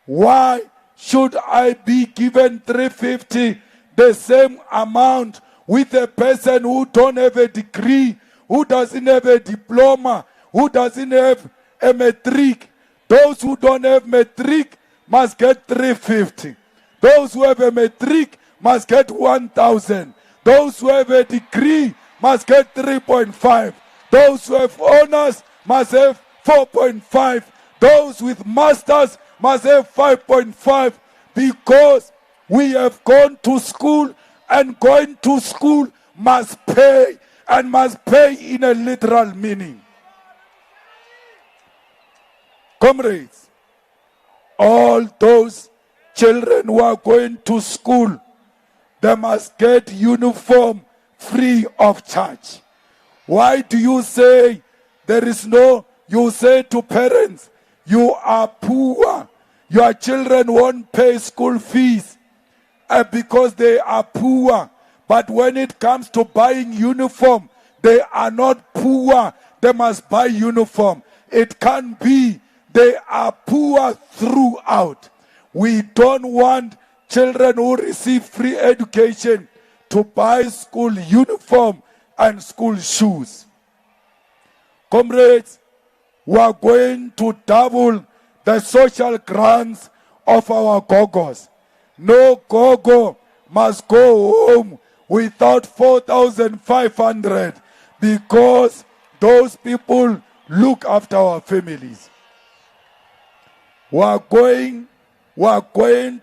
Why should I be given 350, the same amount, with a person who don't have a degree, who doesn't have a diploma, who doesn't have a matric? Those who don't have matric must get 350. Those who have a matric must get 1,000. Those who have a degree must get 3.5. Those who have honors must have 4.5. Those with masters must have 5.5, because we have gone to school, and going to school must pay, and must pay in a literal meaning. Comrades, all those children who are going to school, they must get uniform free of charge. Why do you say there is no, you say to parents, you are poor, your children won't pay school fees because they are poor. But when it comes to buying uniform, they are not poor, they must buy uniform. It can't be they are poor throughout. We don't want children who receive free education to buy school uniform and school shoes. Comrades, we are going to double the social grants of our gogos. No gogo must go home without 4,500 because those people look after our families. We are going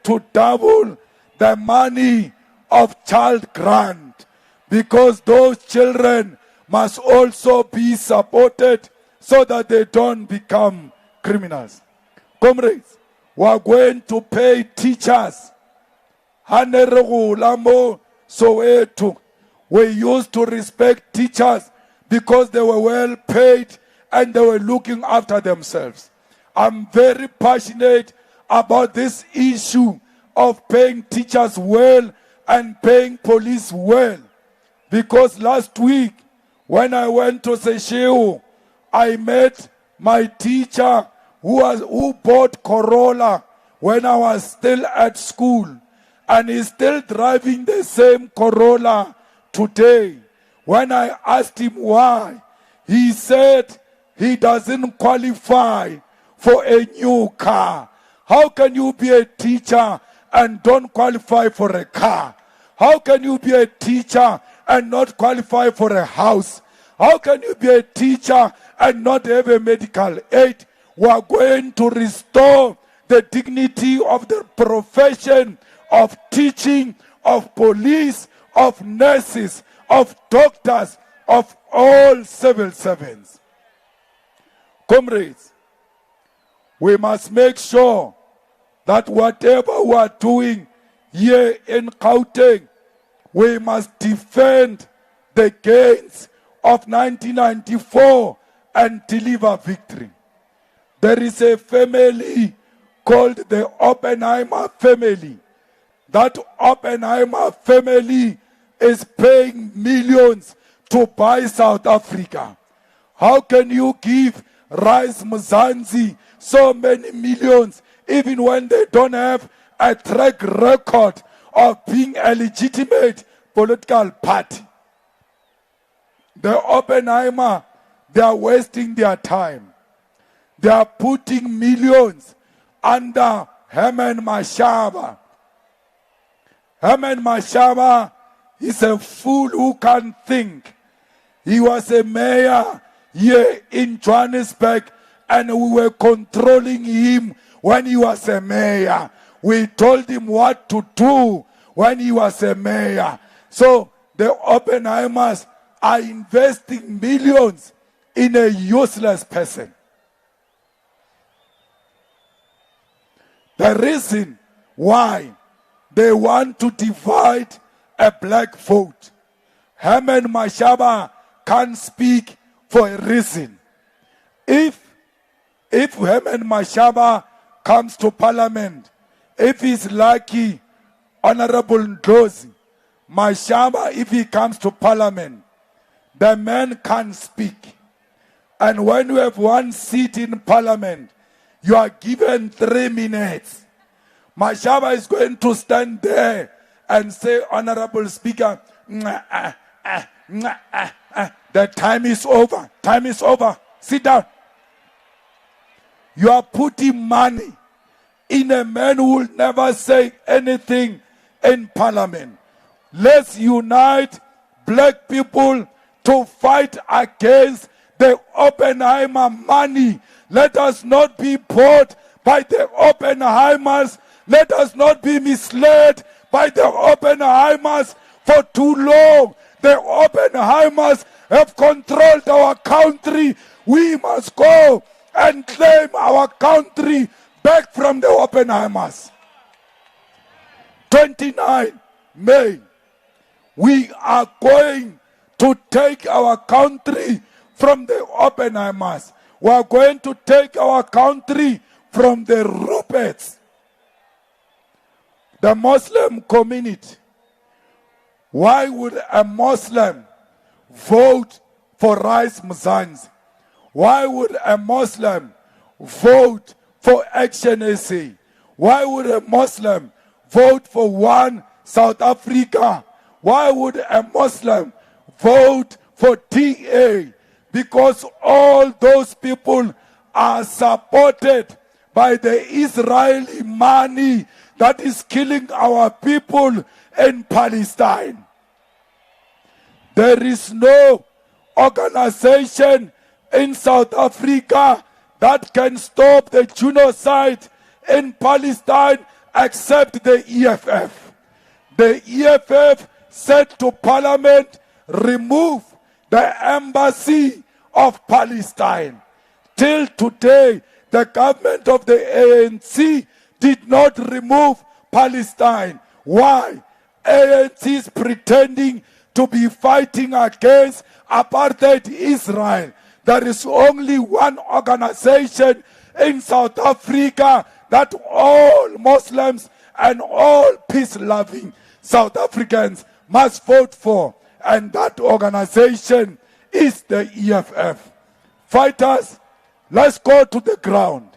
to double the money of child grant because those children must also be supported so that they don't become criminals. Comrades, we are going to pay teachers. We used to respect teachers because they were well paid and they were looking after themselves. I'm very passionate about this issue of paying teachers well and paying police well. Because last week, when I went to Seychelles, I met my teacher who bought Corolla when I was still at school. And he's still driving the same Corolla today. When I asked him why, he said he doesn't qualify for a new car. How can you be a teacher and don't qualify for a car? How can you be a teacher and not qualify for a house? How can you be a teacher and not have a medical aid? We are going to restore the dignity of the profession of teaching, of police, of nurses, of doctors, of all civil servants. Comrades, we must make sure that whatever we are doing here in Gauteng, we must defend the gains of 1994 and deliver victory. There is a family called the Oppenheimer family. That Oppenheimer family is paying millions to buy South Africa. How can you give Rice Mzansi so many millions even when they don't have a track record of being a legitimate political party? The Oppenheimer, they are wasting their time. They are putting millions under Herman Mashaba. Herman Mashaba is a fool who can't think. He was a mayor here in Johannesburg and we were controlling him when he was a mayor. We told him what to do when he was a mayor. So the Oppenheimers are investing millions in a useless person. The reason why they want to divide a black vote, Herman Mashaba can't speak for a reason. If Herman Mashaba comes to parliament, if he's lucky, Honorable Ndlozi, Mashaba, if he comes to parliament, the man can't speak. And when you have one seat in parliament, you are given 3 minutes. Mashaba is going to stand there and say, Honorable Speaker, the time is over. Time is over. Sit down. You are putting money in a man who will never say anything in parliament. Let's unite black people to fight against the Oppenheimer money. Let us not be bought by the Oppenheimers. Let us not be misled by the Oppenheimers. For too long, the Oppenheimers have controlled our country. We must go and claim our country back from the Oppenheimers. 29 May, we are going to take our country from the Oppenheimers. We are going to take our country from the Ruperts. The Muslim community. Why would a Muslim vote for Rice Mzansi? Why would a Muslim vote for Action SA? Why would a Muslim vote for One South Africa? Why would a Muslim vote for TA? Because all those people are supported by the Israeli money that is killing our people in Palestine. There is no organization in South Africa that can stop the genocide in Palestine except the EFF. The EFF said to Parliament, remove the embassy of Palestine. Till today, the government of the ANC did not remove Palestine. Why? ANC is pretending to be fighting against apartheid Israel. There is only one organization in South Africa that all Muslims and all peace-loving South Africans must vote for, and that organization is the EFF. Fighters, let's go to the ground.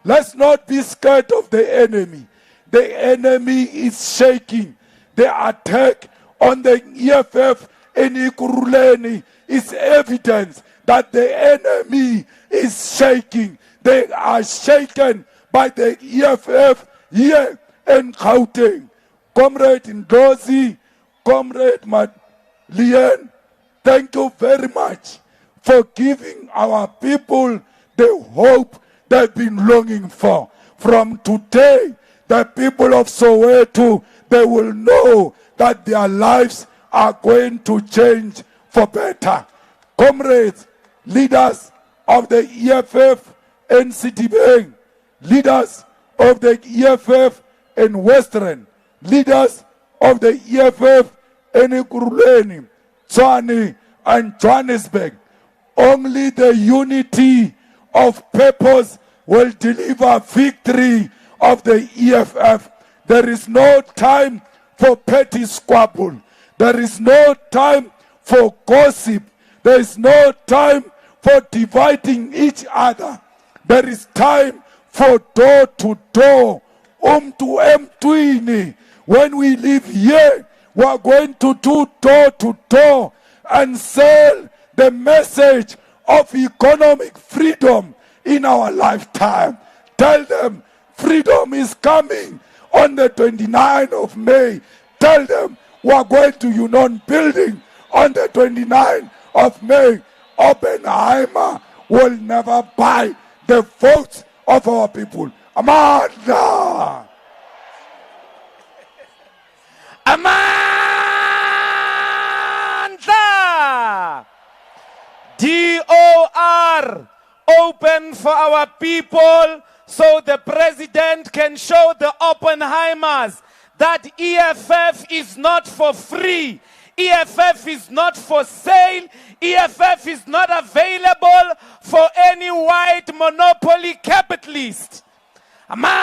Let's not be scared of the enemy. The enemy is shaking. The attack on the EFF in Ekurhuleni is evidence that the enemy is shaking. They are shaken by the EFF here in Gauteng. Comrade Ndozi, Comrade Lien, thank you very much for giving our people the hope they've been longing for. From today, the people of Soweto, they will know that their lives are going to change for better. Comrades, leaders of the EFF in Citibank, leaders of the EFF in Western, leaders of the EFF in Ekurhuleni, Tshwane and Johannesburg, only the unity of purpose will deliver victory of the EFF. There is no time for petty squabble. There is no time for gossip. There is no time for dividing each other. There is time for door to door, to emtwini. When we live here, we are going to do door to door and sell the message of economic freedom in our lifetime. Tell them freedom is coming on the 29th of May. Tell them we are going to Union Building on the 29th of May. Oppenheimer will never buy the votes of our people. Amanda! Amanda! DOR open for our people so the president can show the Oppenheimers that EFF is not for free. EFF is not for sale. EFF is not available for any white monopoly capitalist. Amanda!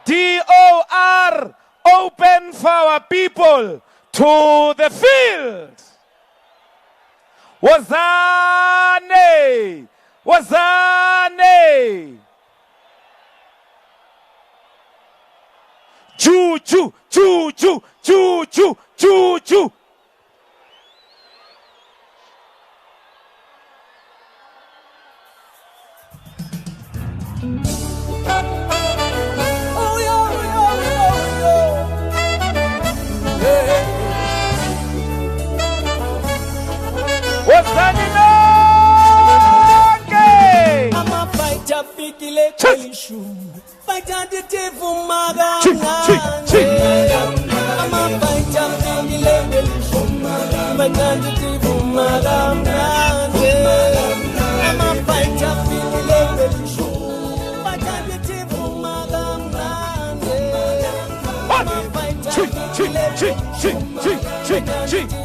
DOR open for our people to the field. Wazane! Wazane! Choo choo choo choo choo choo choo choo.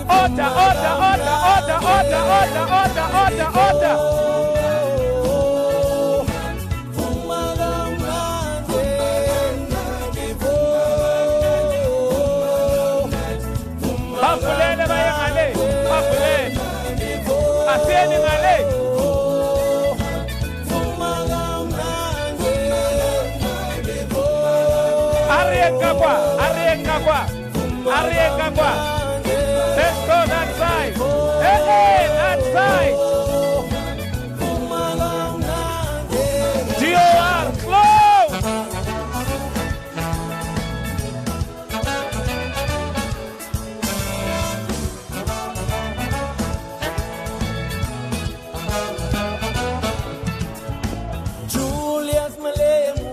Order. Let's go that side. Hey, that side. DOR, flow. Julius Malema,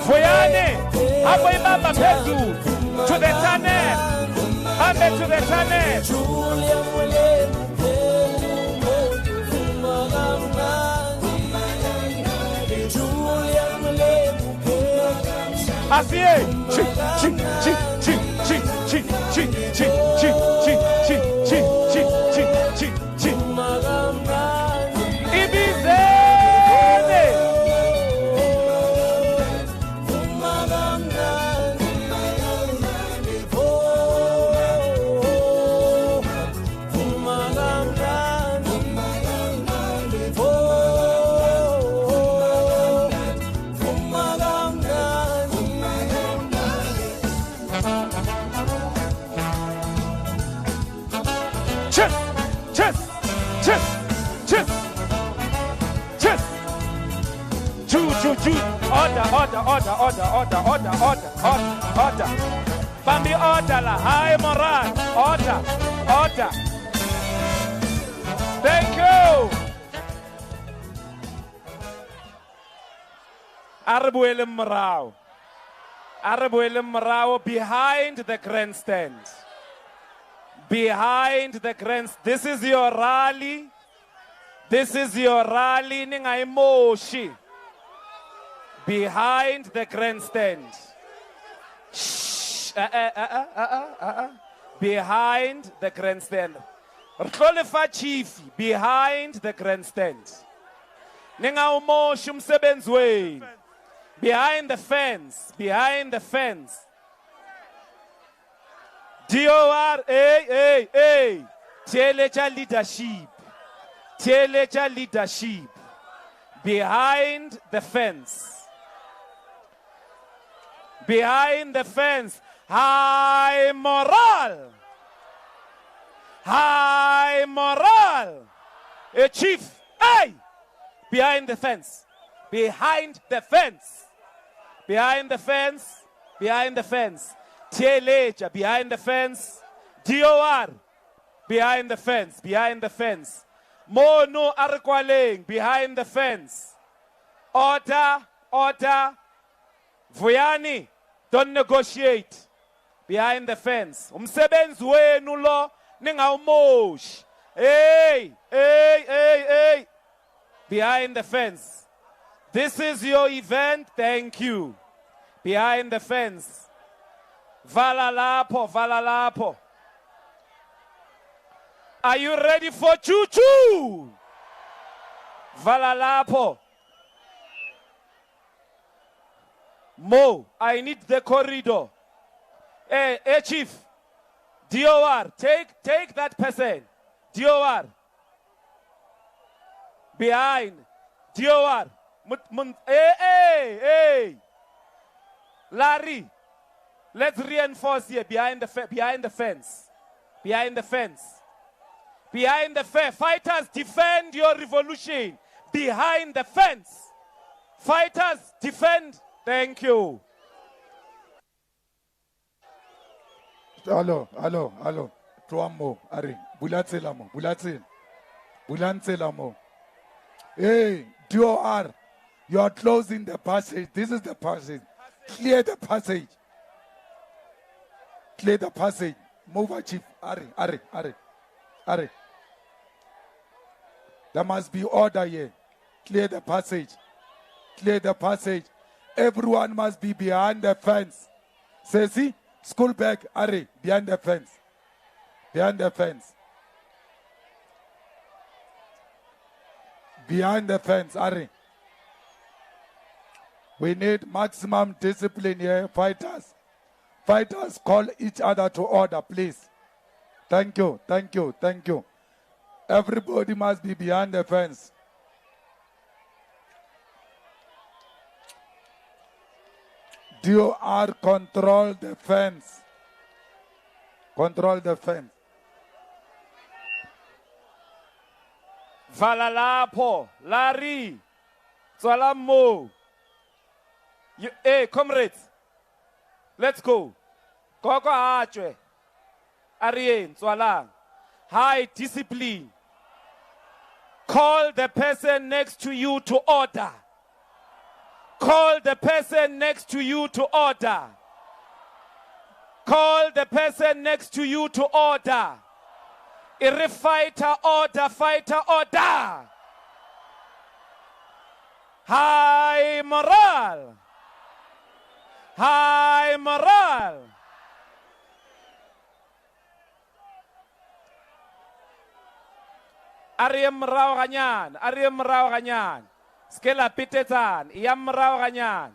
Voyane, Aboy Baba Pezu, to the tunnel, Abe to the tunnel. Asiye, chi, chi, chi, chi, chi, chi, chi, chi, chi, chi, chi, chi, chi, chi, chi. Ibizene. Order. Bambi order la, high moral. Order. Thank you. Arabuelim Marao behind the grandstand. Behind the grandstand. This is your rally. Ningai moshi. Behind the grandstand. Shh. Behind the grandstand. Rholifa chief. Behind the grandstand. Ninga moshi msebenzweni. Behind the fence. DOR, hey. Telecha leadership. Behind the fence. High moral. A chief, hey! Behind the fence. Telecha, behind the fence. DOR, behind the fence. Mono Arkwaleng, behind the fence. Order. Vuyani, don't negotiate. Behind the fence. Umsebenzi wenu lo ningawumoshi. Hey. Behind the fence. This is your event. Thank you. Behind the fence. Vala lapo. Are you ready for choo-choo? Vala lapo. Mo, I need the corridor. Hey, chief. DOR, take that person. DOR. Behind. DOR. Hey. Larry. Let's reinforce here behind the fence. Fighters, defend your revolution. Behind the fence. Fighters, defend. Thank you. Hello. Tuamo, Ari. Bulatsela mo. Hey, DOR. You are closing the passage. This is the passage. Clear the passage. Move, Chief. Ari. There must be order here. Clear the passage. Everyone must be behind the fence. See? School bag, Ari, behind the fence. Ari. We need maximum discipline here, fighters. Fighters, call each other to order, please. Thank you. Everybody must be behind the fence. DOR, control the fence. Control the fence. Vala lapho, Larry, Swalamo. Hey, comrades, let's go. Koko Achwe, Arien, Swalang. High discipline. Call the person next to you to order. Call the person next to you to order. Call the person next to you to order. Iri fighter order, fighter order. High moral. High moral. Ariem rao ganyan, ariem rao ganyan. Skela pitetan, iyam rao ganyan.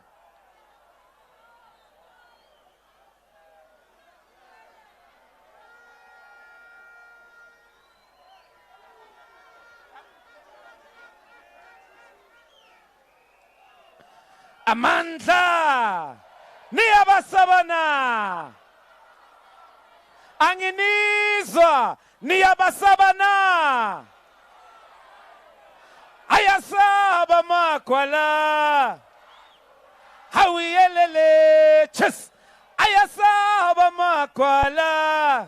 Amandla niyabasabana, anginizwa niyabasabana, ayasaba makwala, hawiyelele chess, ayasaba makwala,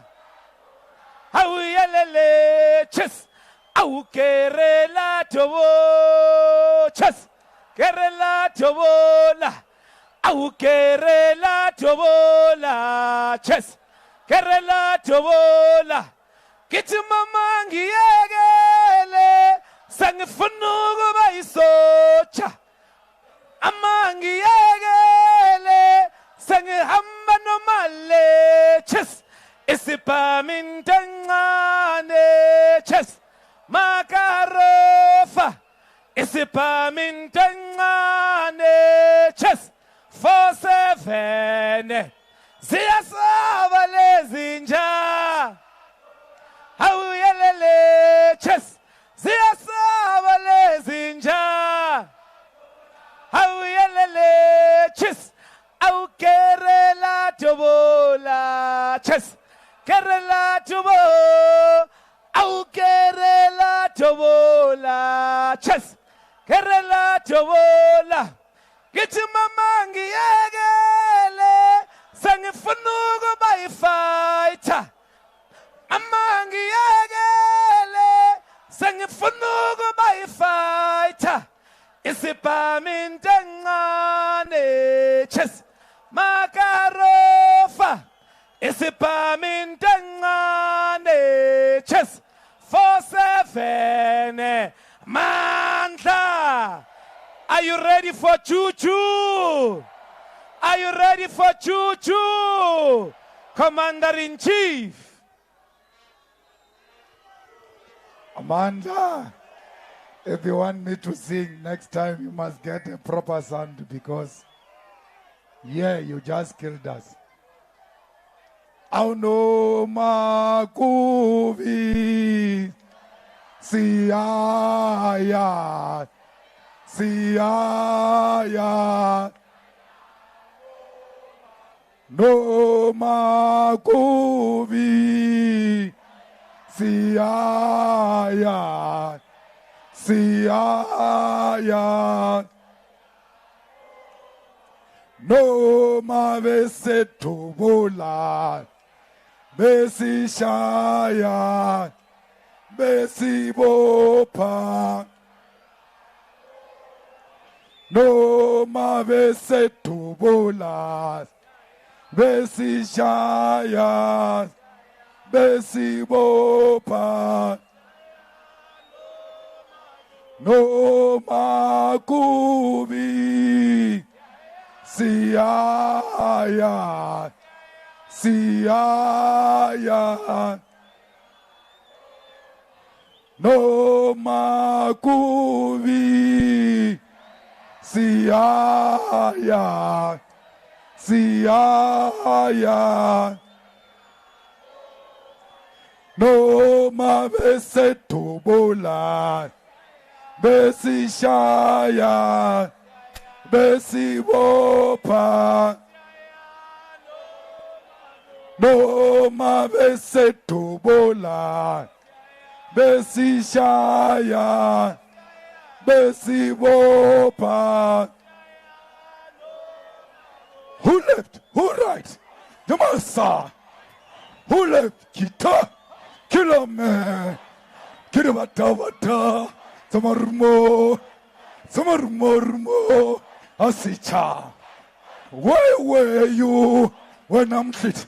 hawiyelele chess, awukerela tobo chess. Kerela tobola, au kerela tobola, chess. Kerela tobola, kiti mamangi yegele, sangifunugu baisocha. Amangi yegele, sangihamba no male, chess. Isipa mintangane, chess. Makarofa. Isipa mintangane chess 47 ziyasaba lezinja hawuyelele chess ziyasaba lezinja hawuyelele chess awukerela tobola chess kerela tobo awukerela tobola chess Kerela tobola, kichi mamangi yegele, sangifunugu by fighter. Amangi yegele, sangifunugu by fighter. Isipa mintangane chess, makarofa. Isipa mintangane chess, 47. Mantla, are you ready for choo-choo? Are you ready for choo-choo? Commander-in-Chief. Amanda, if you want me to sing next time, you must get a proper sound because, yeah, you just killed us. Auno makuvi. Siaya, Siaya, no makubi, Siaya, Siaya, no maveseto bola, besishaya. Besi bopa no ma bese tubolas besi shaya besi bopa no ma kubi siaya siaya no makuvi siaya siaya no mavese tobola besi shaya besi bopa Boma besetobola, besishaya, besibopa. Who left? Who right? Yamasa. Who left? Kita. Kilame. Kiribata. Samarmo. Samarmo. Asicha. Where were you when I'm lit?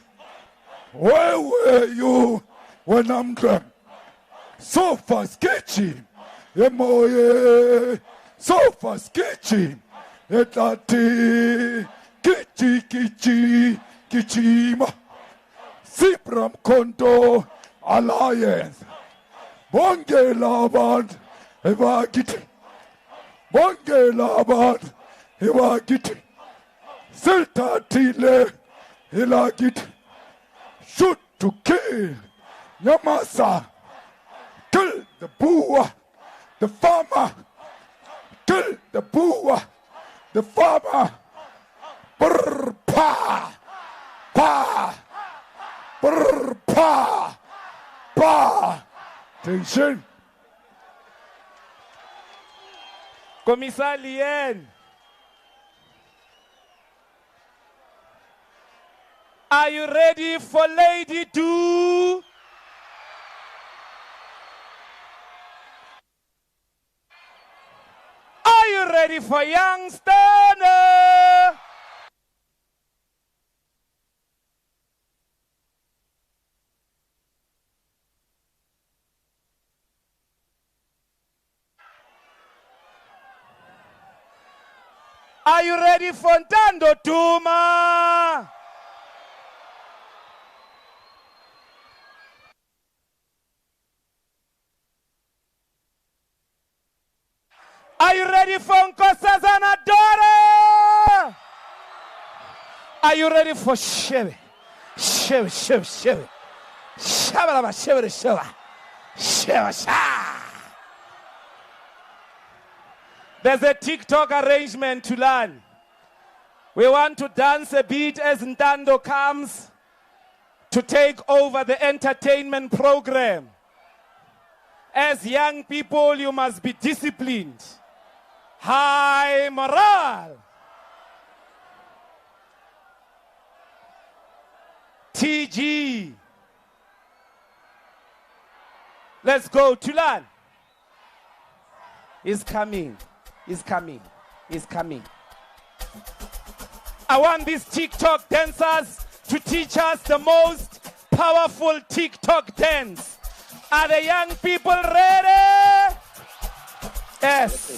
Where were you when I'm drunk? So far sketchy. Emoye. So far sketchy. Etati. Kichi, Kichima, Sipram Konto, Alliance, Bonge Laband, Evagiti, Bonge Laband, Evagiti, Silta Tile, Elagiti, shoot to kill, Yamasa, kill the Bua, the farmer, kill the Bua, the farmer. Brr, pa, pa, brr, pa, pa. Attention. Commissar Lien. Are you ready for Lady 2? Are you ready for Youngster? Are you ready for Ntando Tuma? Are you ready for Nkosazana Dora? Are you ready for Shebe? Shebe, Shebe, Shebe. Shebe, Shebe, Shebe. Shebe, Shebe. There's a TikTok arrangement to learn. We want to dance a beat as Ntando comes to take over the entertainment program. As young people, you must be disciplined. High morale. TG. Let's go to learn. Is coming. Is coming. Is coming. I want these TikTok dancers to teach us the most powerful TikTok dance. Are the young people ready? Yes.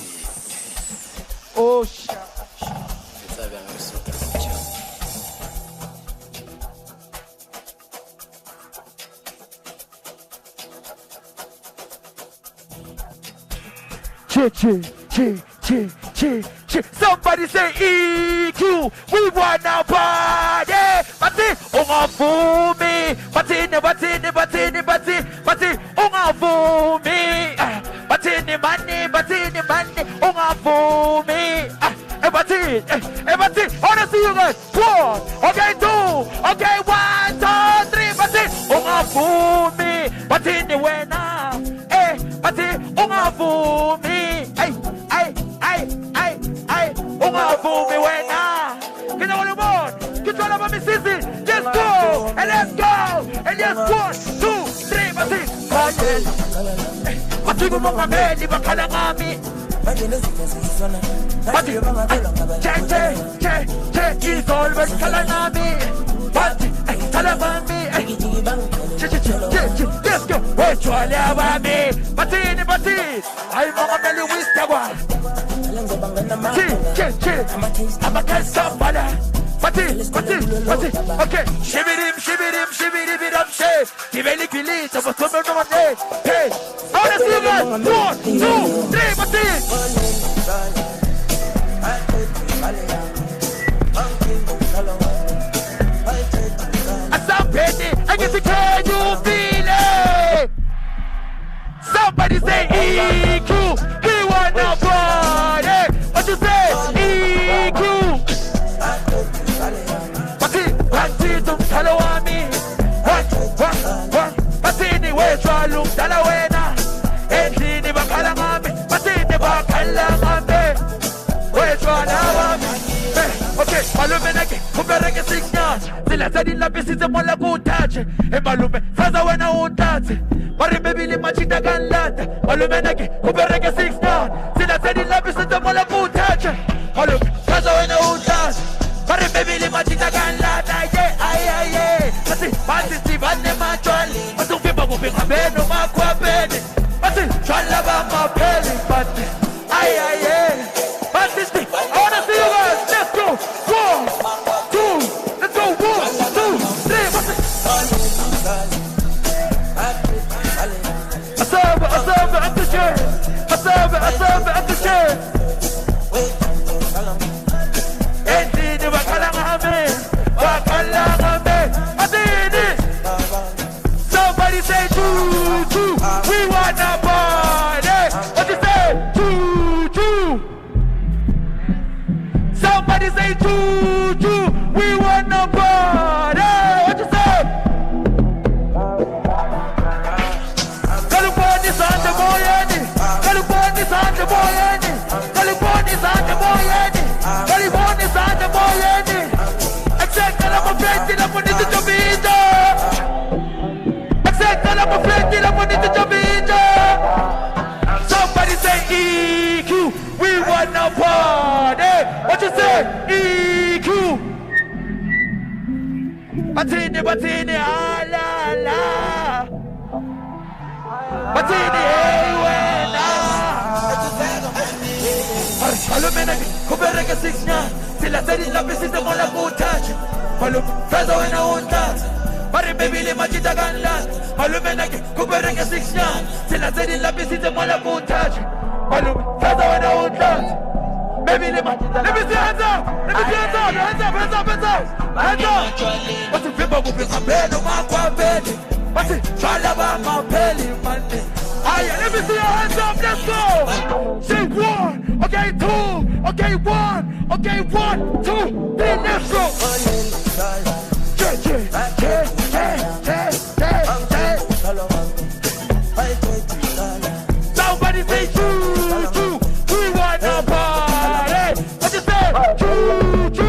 Oh, Somebody say EQ, we wanna party. Bati, unga fumi. Batini, unga fumi. Batini mani, unga fumi. Bati, wanna see you guys. 1, okay, 2, okay, 1, 2, 3. Bati, unga fumi. Batini wena, bati, unga fumi. Unga fumi wena. Get all aboard. Get all about me, sissy. Let's go. And let's go. And let's 1, 2, 3. Bati, bati kumunga meli bakhala ngami. Bati, che, is always khala ngami. Bati, khala ngami. Let's go. Wait, you all about me. Bati, I'm gonna tell you with the one. I'm a case somebody. Bati, okay. Shibirim, shit. Diveli pili, so what's going on? Hey, I wanna see you guys. 1, 2, 3, Bati. I sound petty. I get to can you feel it? Somebody say EQ. We wanna party. What you say? EQ. Bati, don't follow me. Malume nake kubereke 6 nyanga Sila tadi lapisitse mola kutache malume faza wena utatse Mari bebili machita kanlata Malume nake kubereke 6 nyanga Sila tadi lapisitse mola kutache Malume faza wena utatse Mari bebili machita kanlata Aye Masi si vane machwali Masi ufimba kupinga beno makwa bene Masi chwala ba mapeli Masi aye Masi I wanna see you guys Let's go 1, 2 Let's go 1, 2, 3 Masi Asaba at the chair Asaba at the chair Endini bakalangame Somebody say choo choo, we wanna party. What you say? Choo choo. Somebody say choo choo, we wanna party. What you say? California's on the boyani. California's on the boyani. California's on the boyani. California's on the boyani. Accept that I'm a friend, I'm going to Jamaica. Accept that I'm a friend, I'm going to Jamaica. Somebody say EQ, we wanna party. What you say? EQ. Batini, ah la la. Batini, hey, when Malumena, kubereke 6 nyanga Sila tedi lapisitse mola kutache Malume faza wena utatse Mari bebili machita kanlata Malume nake kubereke 6 nyanga Sila tedi lapisitse mola kutache Malume faza wena utatse Bebili machita Let me see hands up Wasi vimba kupinga beno makwa bene Wasi chala ba mapeli mande Aye, let me see your hands up, let's go! Say 1, okay 2, okay 1, okay 1, 2, 3, let's go! Somebody say choo choo, we wanna party! What you say? Choo choo!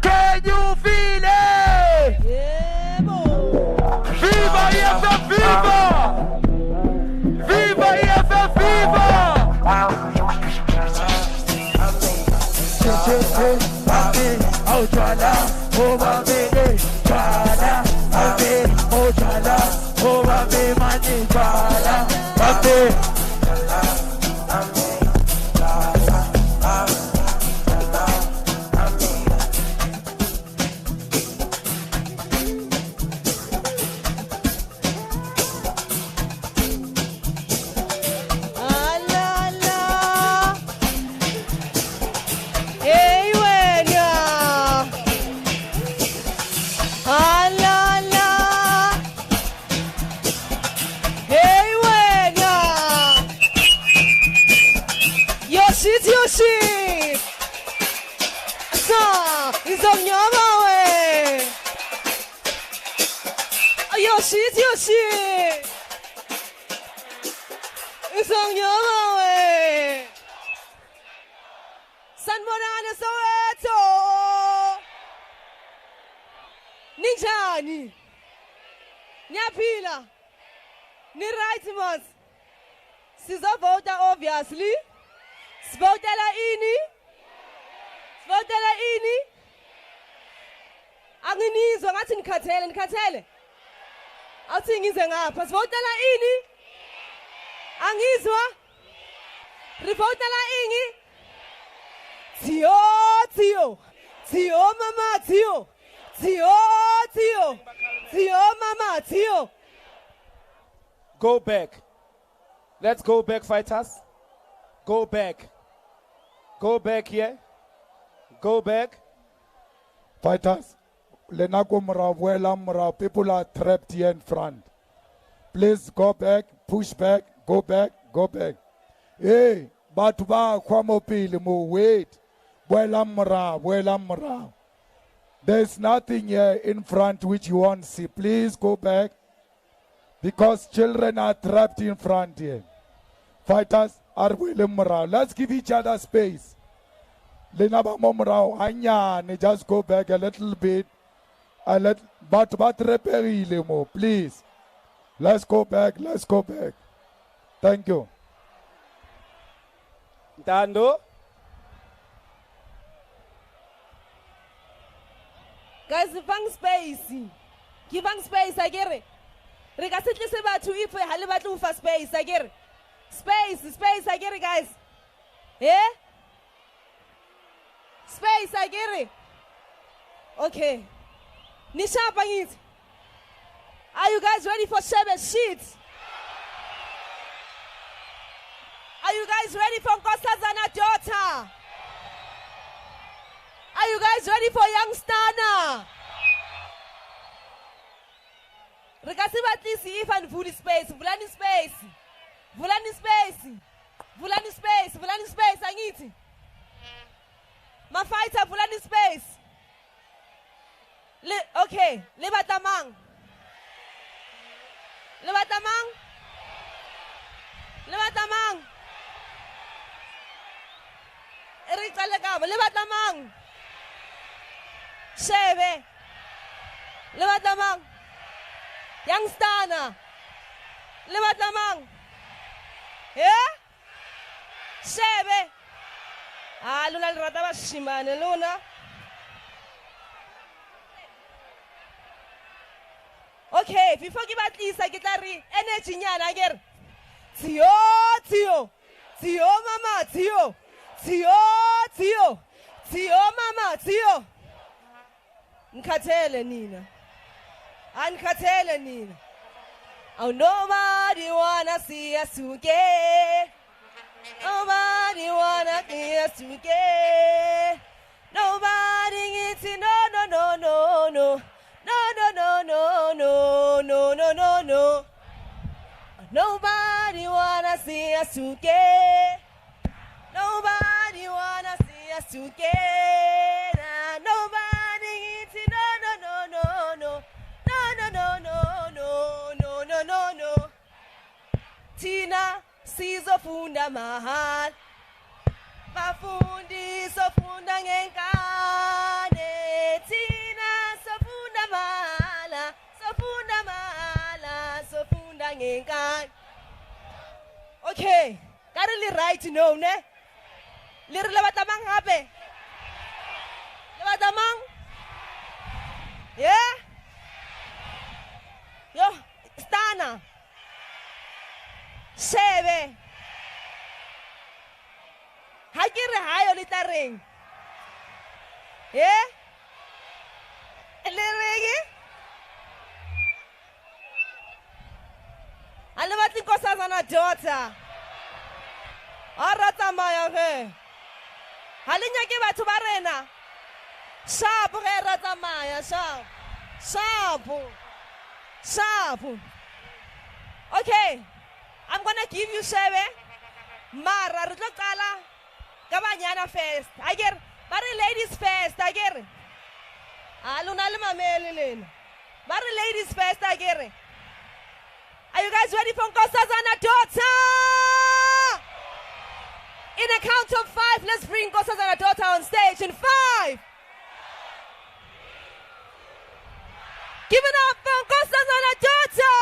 Can you feel it? Yeah, boy. Viva EFF, viva! Viva EFF, viva! Oh, Jala, oh, baby, Jala, oh, Jala, oh, baby, money, Jala, baby. Obviously, Svotela ini. Anginizwa ngathi nikhathele. Awuthi ngize ngapha. Svotela ini. Angizwa. Rivotela ini. Tio mama, Tio. Go back. Let's go back, fighters. Go back. Go back here. Go back. Fighters, Lenako Mra, people are trapped here in front. Please go back, push back, go back, go back. Hey, batho ba kwamo pele mo, wait. Boelang morao. There's nothing here in front which you won't see. Please go back. Because children are trapped in front here. Fighters are boelang morao. Let's give each other space. Lenaba mo morao, anyane, just go back a little bit. But reperile mo, please. Let's go back. Thank you. Dando. Guys, give space, I get it. Regardless about to if we have for space, I get it. Space, I get it, guys. Yeah? Space, I get it. Okay. Nisha Bangit. Are you guys ready for Shebe Sheet? Are you guys ready for Nkosazana Daughter? Are you guys ready for Youngstana? Regasiba tlisi if and vuli space, vulani space. Vulani space, angiti. Ma fighter vulani space. Okay, Lebatamang. Erika Legaba, Lebatamang. Shebe. Lebatamang. Youngstana. Lebatamang. Yeah? Shebe. Luna Rataba Shimane Luna. Okay, before give at least I get energy nyana again. Tio, mama, Tio, mama, Tio. Nkatele Nina. Oh, nobody wanna see us together. Nobody wanna see us together. Nobody gets it, no. No. Nobody wanna see us together. Nobody wanna see us together. Nobody eats it, no. Tina sizofunda mahal. Bafundi sofunda ngenkane. Tina sofunda mahala. Sofunda ngenkane. Okay, currently right now, ne? Little Lebatamang happy. Lebatamang? Yeah? Yo, Stana. Shebe. Hakire hayo litaring. Yeah? Elirigi? Alabati Nkosazana Daughter. Arata maya ke. Halinya ke batho ba rena. Sharp ge rata maya, sharp. Okay. I'm gonna give you Shebe. Mara re tlo qala ka banyana first. I get bare ladies first, I get. Luna le mamele lena. Bare ladies first, I get. Are you guys ready for Nkosazana Daughter? In a count of 5, let's bring Nkosazana Daughter on stage. In 5. Give it up for Nkosazana Daughter!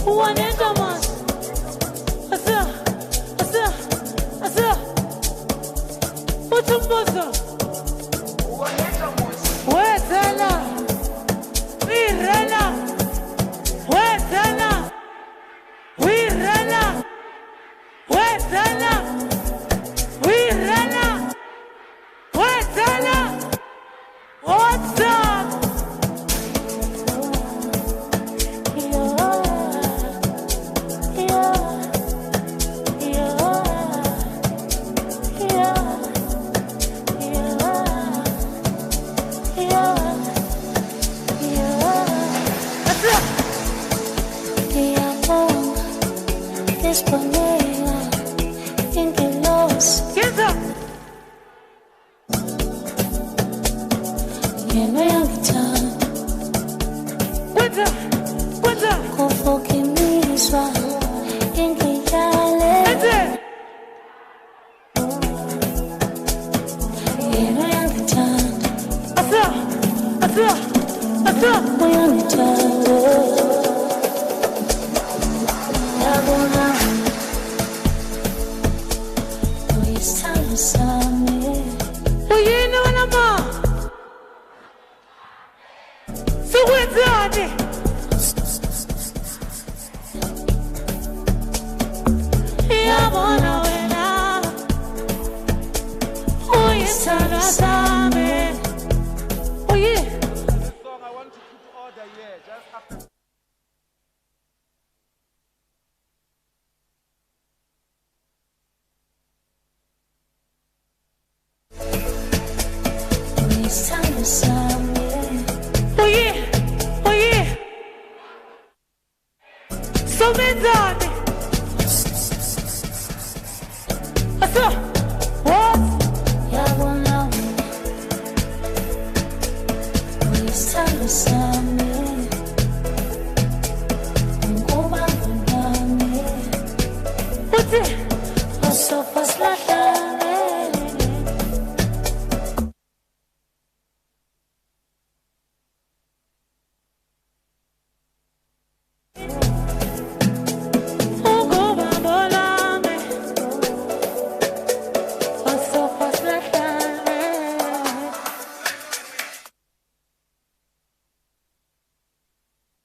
Uwanenda mas. Asa. Utumbozo. Wetela. Wirela. Wetela. Wirela. Wetela. Wirela. Wetela. What's up?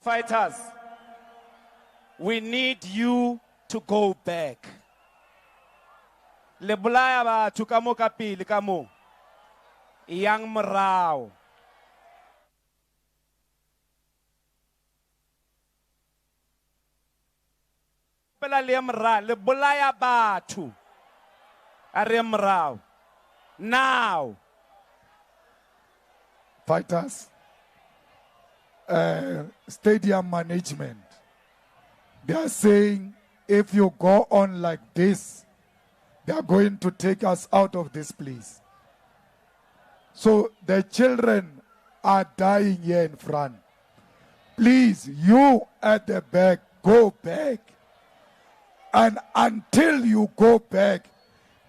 Fighters, we need you to go back. Le bolaya batho ka mo ka pele ka mo. Yang morao. Pela le morao, le bolaya batho. Are morao. Now. Fighters, stadium management, they are saying if you go on like this, they are going to take us out of this place. So the children are dying here in front. Please, you at the back, go back. And until you go back,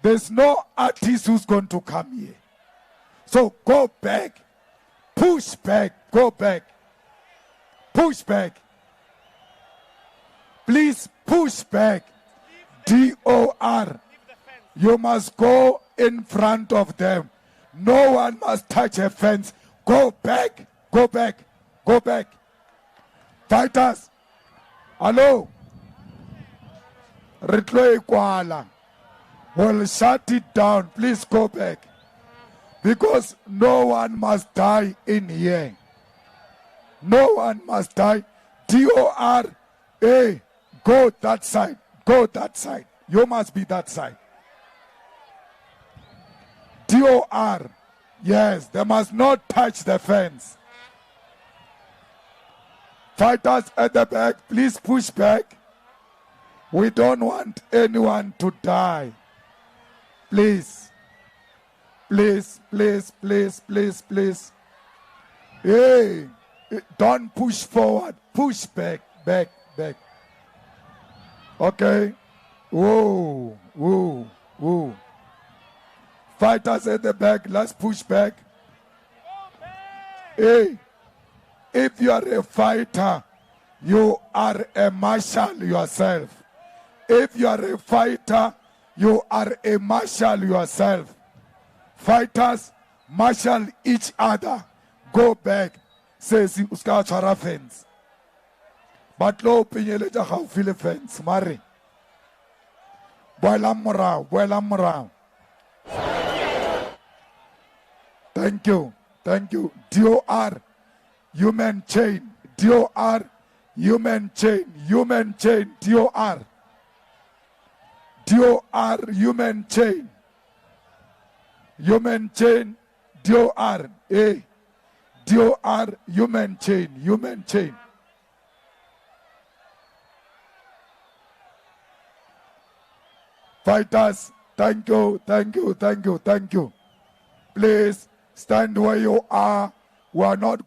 there's no artist who's going to come here. So go back, push back, go back, push back. Please push back. DOR. You must go in front of them. No one must touch a fence. Go back, go back, go back. Fighters, hello. Ritlo Ikwala will shut it down. Please go back. Because no one must die in here. No one must die. DOR, hey, go that side. Go that side. You must be that side. DOR, yes, they must not touch the fence. Fighters at the back, please push back. We don't want anyone to die. Please. Please, please, please, please, please. Hey, don't push forward. Push back, back, back. Okay. Whoa, whoa, whoa. Fighters at the back, let's push back. Hey, if you are a fighter, you are a marshal yourself. If you are a fighter, you are a marshal yourself. Fighters marshal each other. Go back. Says uska chara fence. But lo pinyeleja how feel fence. Mari. Boilam morao. Thank you. DOR, human chain. DOR, human chain. DOR. DOR, human chain. DOR, DOR, human chain. Fighters, thank you. Please stand where you are. We are not.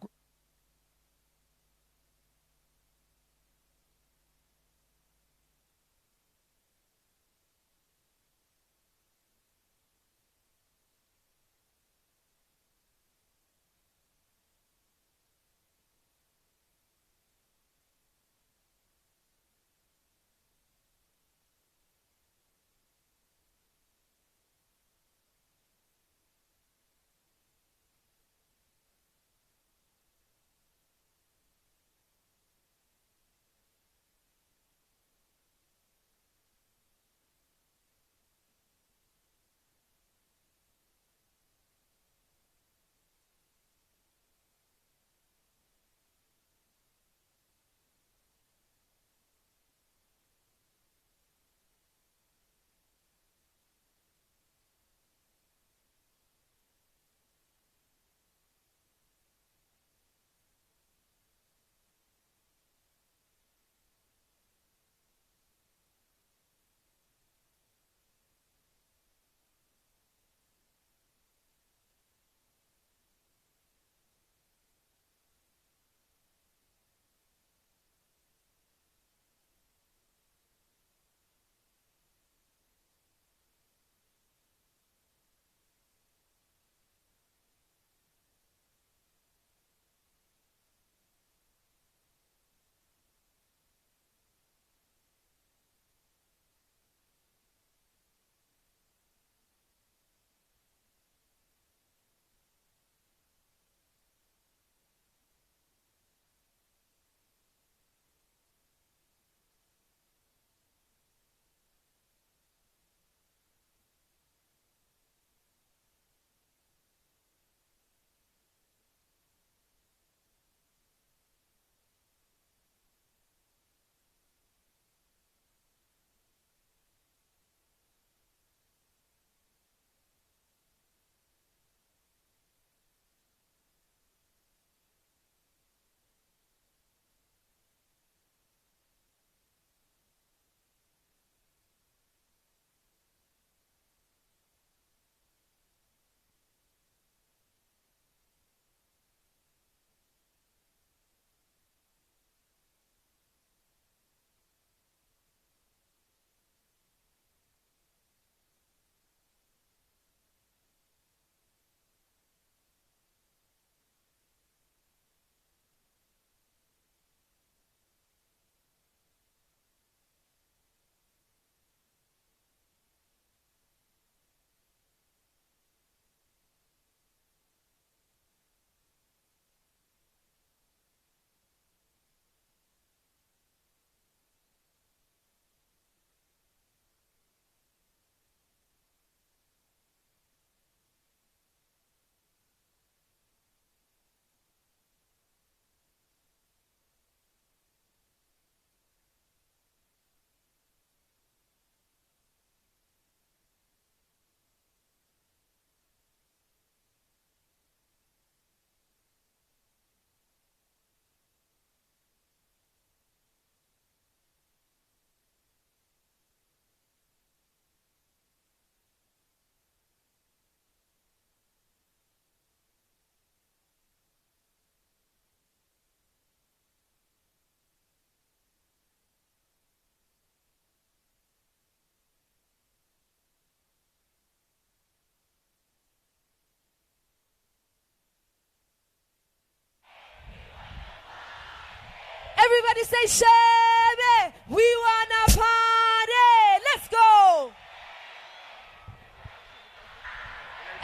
Everybody say, Shebe, we wanna party. Let's go.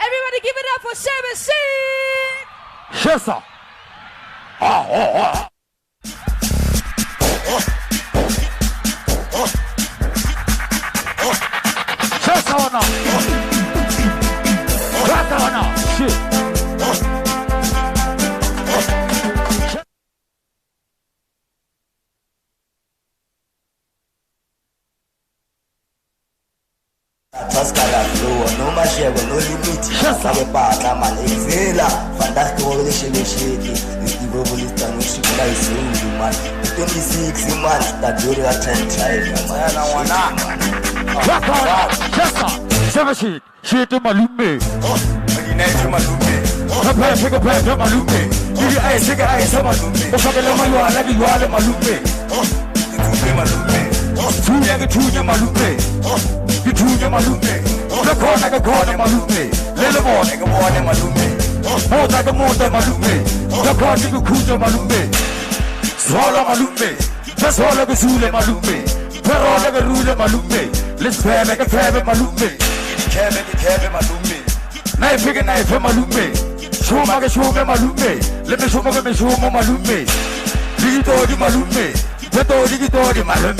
Everybody give it up for Shebe Sheik. Yes, sir. Yes, sir, now. Yes, sir, now. Shit. Taskala flow, no mashego, no limit. Sabe pata man exela. Fantastic revelation shit. This revolution no shit like so man. 26 man that you are 10 child. Man, I wanna. Yes, sir. Seven shit. Shit to Malume. Magnetic Malume. Take a pair to Malume. Give your eyes, take a eyes to Malume. Osakelema you are like you are Malume. Tunya Malume. Tunya Malume. The corner Malume. Little more like a water Malume. More like a motor Malume. The corner Kuja Malume. Swallow Malume. Just all of the Sule Malume. Pero like a ruler Malume. Let's fair like a fair Malume. Kebe Malume. Knife pick a knife Malume. Show me Malume. Let me show me Malume. Digito di Malume. Digito di Malume.